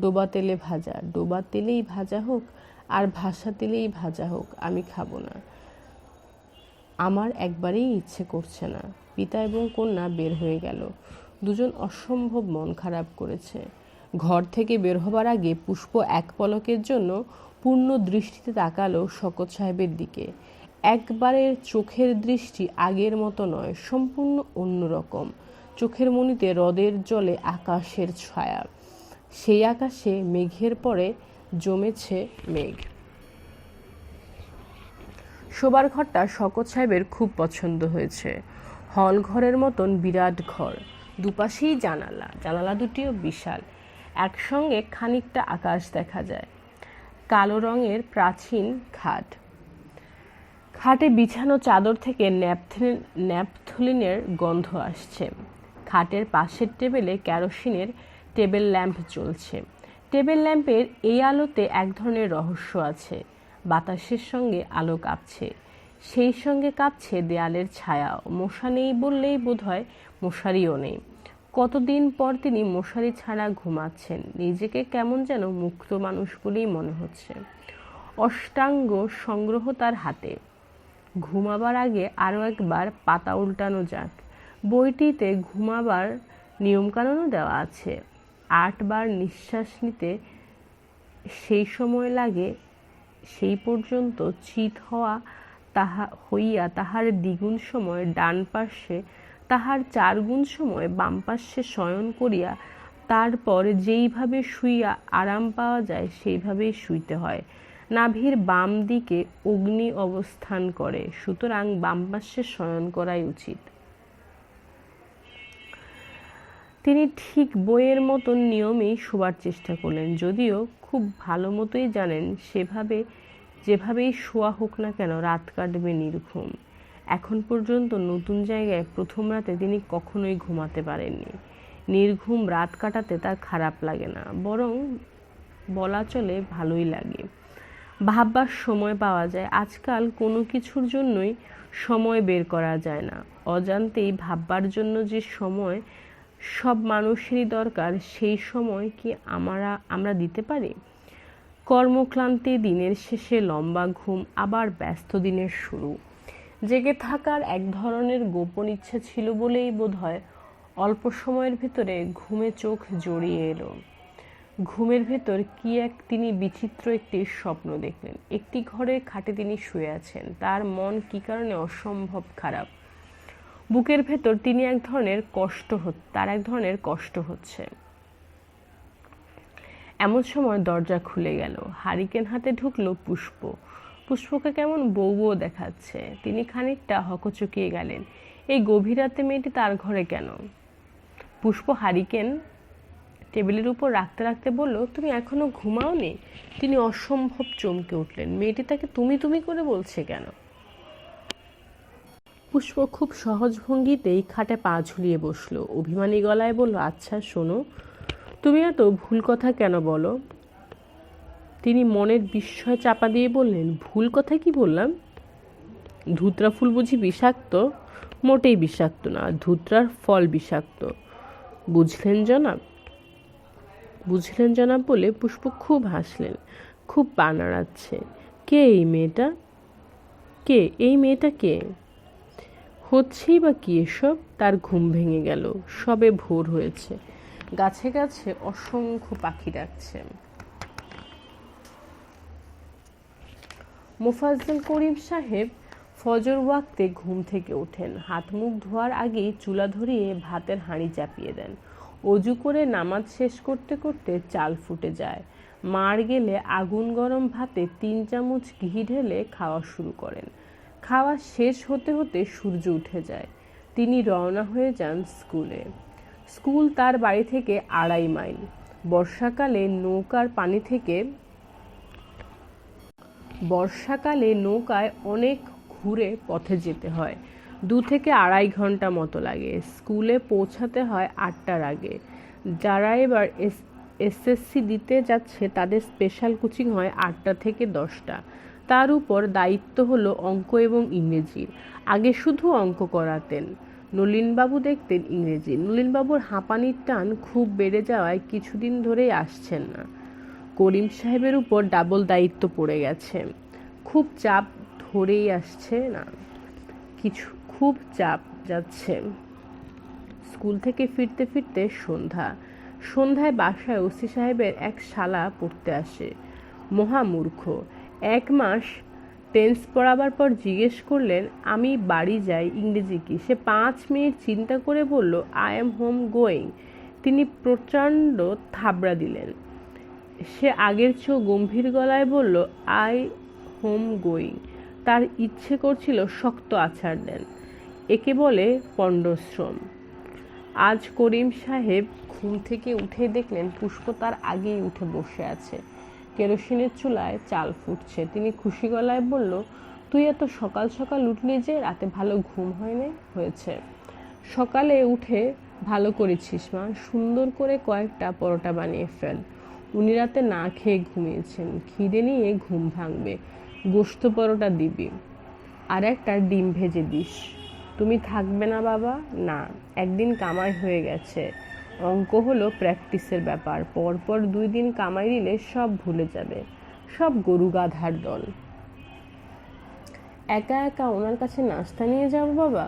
ডোবা তেলেই ভাজা হোক আর ভাসা তেলেই ভাজা হোক, আমি খাবো না। আমার একবারেই ইচ্ছে করছে না। পিতা এবং কন্যা বের হয়ে গেল। দুজন অসম্ভব মন খারাপ করেছে। ঘর থেকে বের হবার আগে পুষ্প এক পলকের জন্য পূর্ণ দৃষ্টিতে তাকালো শওকত সাহেবের দিকে। একবারের চোখের দৃষ্টি আগের মতো নয়, সম্পূর্ণ অন্যরকম। চোখের মণিতে হ্রদের জলে আকাশের ছায়া। সেই আকাশে মেঘের পরে জমেছে মেঘ। শোবার ঘরটা শওকত সাহেবের খুব পছন্দ হয়েছে। হল ঘরের মতন বিরাট ঘর, দুপাশেই জানালা দুটিও বিশাল। একসঙ্গে খানিকটা আকাশ দেখা যায়। কালো রঙের প্রাচীন খাটে বিছানো চাদর থেকে ন্যাপথলিনের গন্ধ আসছে। খাটের পাশের টেবিলে কেরোসিনের টেবিল ল্যাম্প জ্বলছে। টেবিল ল্যাম্পের এই আলোতে এক ধরনের রহস্য আছে। বাতাসের সঙ্গে আলো কাঁপছে, সেই সঙ্গে কাঁপছে দেয়ালের ছায়াও। মশা নেই বললেই বোধহয় মশারিও নেই। কতদিন পর তিনি মশারি ছাড়া ঘুমাচ্ছেন। নিজেকে কেমন যেন মুক্ত মানুষ বলেই মনে হচ্ছে। অষ্টাঙ্গ সংগ্রহ তার হাতে। ঘুমাবার আগে আরও একবার পাতা উল্টানো যাক। বইটিতে ঘুমাবার নিয়মকানুনও দেওয়া আছে। 8 বার নিঃশ্বাস নিতে সেই সময় লাগে, সেই পর্যন্ত চিৎ হইয়া তাহার দ্বিগুণ সময় ডান পার্শ্বে, তাহার 4 গুণ সময় বাম পার্শ্বে শয়ন করিয়া তারপর যেইভাবে শুইয়া আরাম পাওয়া যায় সেইভাবেই শুইতে হয়। নাভির বাম দিকে অগ্নি অবস্থান করে, সুতরাং বাম পার্শ্বে শয়ন করাই উচিত। তিনি ঠিক বইয়ের মতন নিয়মেই শোবার চেষ্টা করলেন, যদিও খুব ভালো মতোই জানেন যেভাবেই শোয়া হোক না কেন রাত কাটবে নির্ঘুম। এখন পর্যন্ত নতুন জায়গায় প্রথম রাতে তিনি কখনোই ঘুমাতে পারেননি। নির্ঘুম রাত কাটাতে তার খারাপ লাগে না, বরং বলা চলে ভালোই লাগে। ভাববার সময় পাওয়া যায়। আজকাল কোনো কিছুর জন্যই সময় বের করা যায় না। অজান্তেই ভাববার জন্য যে সময় সব মানুষেরই দরকার, সেই সময় কি আমরা দিতে পারি? কর্মক্লান্তি, দিনের শেষে লম্বা ঘুম, আবার ব্যস্ত দিনের শুরু। জেগে থাকার এক ধরনের গোপন ইচ্ছা ছিল বলেই বোধহয় অল্প সময়ের ভিতরে ঘুমে চোখ জড়িয়ে এলো। ঘুমের ভেতর কি এক তিনি বিচিত্র একটি স্বপ্ন দেখলেন। একটি ঘরের খাটে তিনি শুয়ে আছেন, তার মন কি কারণে অসম্ভব খারাপ। বুকের ভেতর তার এক ধরনের কষ্ট হচ্ছে। এমন সময় দরজা খুলে গেল, হারিকেন হাতে ঢুকলো পুষ্প। পুষ্পকে কেমন বউ বউ দেখাচ্ছে। তিনি খানিকটা হকচকিয়ে গেলেন, এই গভীর রাতে মেয়েটি তার ঘরে কেন? পুষ্প হারিকেন টেবিলের উপর রাখতে রাখতে বলল, তুমি এখনো ঘুমাওনি? তিনি অসম্ভব চমকে উঠলেন, মেয়েটি তাকে তুমি তুমি করে বলছে কেন? পুষ্প খুব সহজ ভঙ্গিতেই খাটে পা ঝুলিয়ে বসলো, অভিমানী গলায় বলল, আচ্ছা শোনো, তুমি এত ভুল কথা কেন বলো? তিনি মনের বিস্ময় চাপা দিয়ে বললেন, ভুল কথা কি বললাম? ধুতরা ফুল বুঝি বিষাক্ত? মোটেই বিষাক্ত না, ধুতরার ফল বিষাক্ত। বুঝলেন জনাব বলে পুষ্প খুব হাসলেন, খুব পা নাড়াচ্ছে। কে এই মেয়েটা কে? হচ্ছেই বা কি এসব? তার ঘুম ভেঙে গেল, সবে ভোর হয়েছে, গাছে গাছে অসংখ্য পাখি ডাকছে। মোফাজ্জল করিম সাহেব ফজর ওয়াক্তে ঘুম থেকে ওঠেন, হাত মুখ ধোয়ার আগেই চুলা ধরিয়ে ভাতের হাঁড়ি চাপিয়ে দেন। অজু করে নামাজ শেষ করতে করতে চাল ফুটে যায়। মার গেলে আগুন গরম ভাতে 3 চামচ ঘি ঢেলে খাওয়া শুরু করেন। খাওয়া শেষ হতে হতে সূর্য উঠে যায়। তিনি রওনা হয়ে যান স্কুলে। স্কুল তার বাড়ি থেকে 2.5 মাইল। বর্ষাকালে নৌকায় অনেক ঘুরে পথে যেতে হয়, 2 থেকে 2.5 ঘন্টা মতো লাগে। স্কুলে পৌঁছাতে হয় 8টার আগে। যারা এবার এসএসসি দিতে যাচ্ছে তাদের স্পেশাল কোচিং হয় 8টা থেকে 10টা। তার উপর দায়িত্ব হলো অঙ্ক এবং ইংরেজির। আগে শুধু অঙ্ক করাতেন, নলিনবাবু দেখতেন ইংরেজি। নলিনবাবুর হাঁপানির টান খুব বেড়ে যাওয়ায় কিছুদিন ধরেই আসছেন না। করিম সাহেবের উপর ডাবল দায়িত্ব পড়ে গেছে, খুব চাপ যাচ্ছে। স্কুল থেকে ফিরতে ফিরতে সন্ধ্যায় বাসায় ওসি সাহেবের এক শালা পড়তে আসে, মহামূর্খ। 1 মাস টেন্স পড়াবার পর জিজ্ঞেস করলেন, আমি বাড়ি যাই ইংরেজি কি? সে 5 মিনিট চিন্তা করে বলল, আই এম হোম গোয়িং। তিনি প্রচণ্ড থাবড়া দিলেন। সে আগের চেয়েও গম্ভীর গলায় বলল, আই হোম গোয়িং। তার ইচ্ছে করছিল শক্ত আছাড় দেন। একে বলে পণ্ডশ্রম। আজ করিম সাহেব ঘুম থেকে উঠে দেখলেন পুষ্প তার আগেই উঠে বসে আছে, কেরোসিনের চুলায় চাল ফুটছে। তিনি খুশি গলায় বলল, তুই এত সকাল সকাল উঠলি যে? রাতে ভালো ঘুম হয়েছে? সকালে উঠে ভালো করেছিস মা, সুন্দর করে কয়েকটা পরোটা বানিয়ে ফেল। উনি রাতে না খেয়ে ঘুমিয়েছেন, খিদে নিয়ে ঘুম ভাঙবে। গোশত পরোটা দিবি, আর একটা ডিম ভেজে দিস। তুমি থাকবে না বাবা? না, একদিন কামাই হয়ে গেছে। অঙ্ক হলো প্র্যাকটিসের ব্যাপার, পরপর 2 দিন কামাই দিলে সব ভুলে যাবে। সব গরু গাধার দল। একা একা ওনার কাছে নাস্তা নিয়ে যাব বাবা?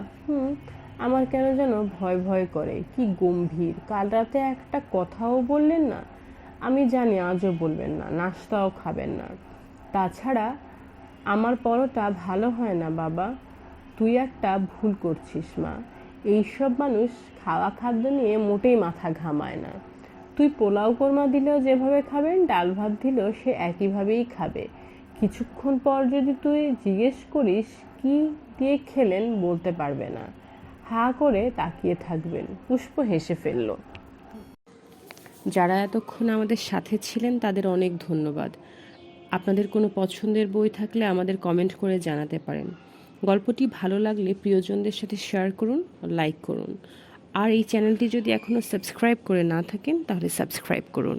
আমার কেন যেন ভয় ভয় করে। কি গম্ভীর, কাল রাতে একটা কথাও বললেন না। আমি জানি আজও বলবেন না, নাস্তাও খাবেন না। তাছাড়া আমার পরোটা ভালো হয় না বাবা। তুই একটা ভুল করছিস মা, এইসব মানুষ খাওয়া খাদ্য নিয়ে মোটেই মাথা ঘামায় না। তুই পোলাও কোরমা দিলেও যেভাবে খাবেন, ডাল ভাত দিলেও সে একইভাবেই খাবে। কিছুক্ষণ পর যদি তুই জিজ্ঞেস করিস কি দিয়ে খেলেন, বলতে পারবে না, হা করে তাকিয়ে থাকবেন। পুষ্প হেসে ফেলল। যারা এতক্ষণ আমাদের সাথে ছিলেন তাদের অনেক ধন্যবাদ। আপনাদের কোনো পছন্দের বই থাকলে আমাদের কমেন্ট করে জানাতে পারেন। গল্পটি ভালো লাগলে প্রিয়জনদের সাথে শেয়ার করুন, লাইক করুন। আর এই চ্যানেলটি যদি এখনও সাবস্ক্রাইব করে না থাকেন তাহলে সাবস্ক্রাইব করুন।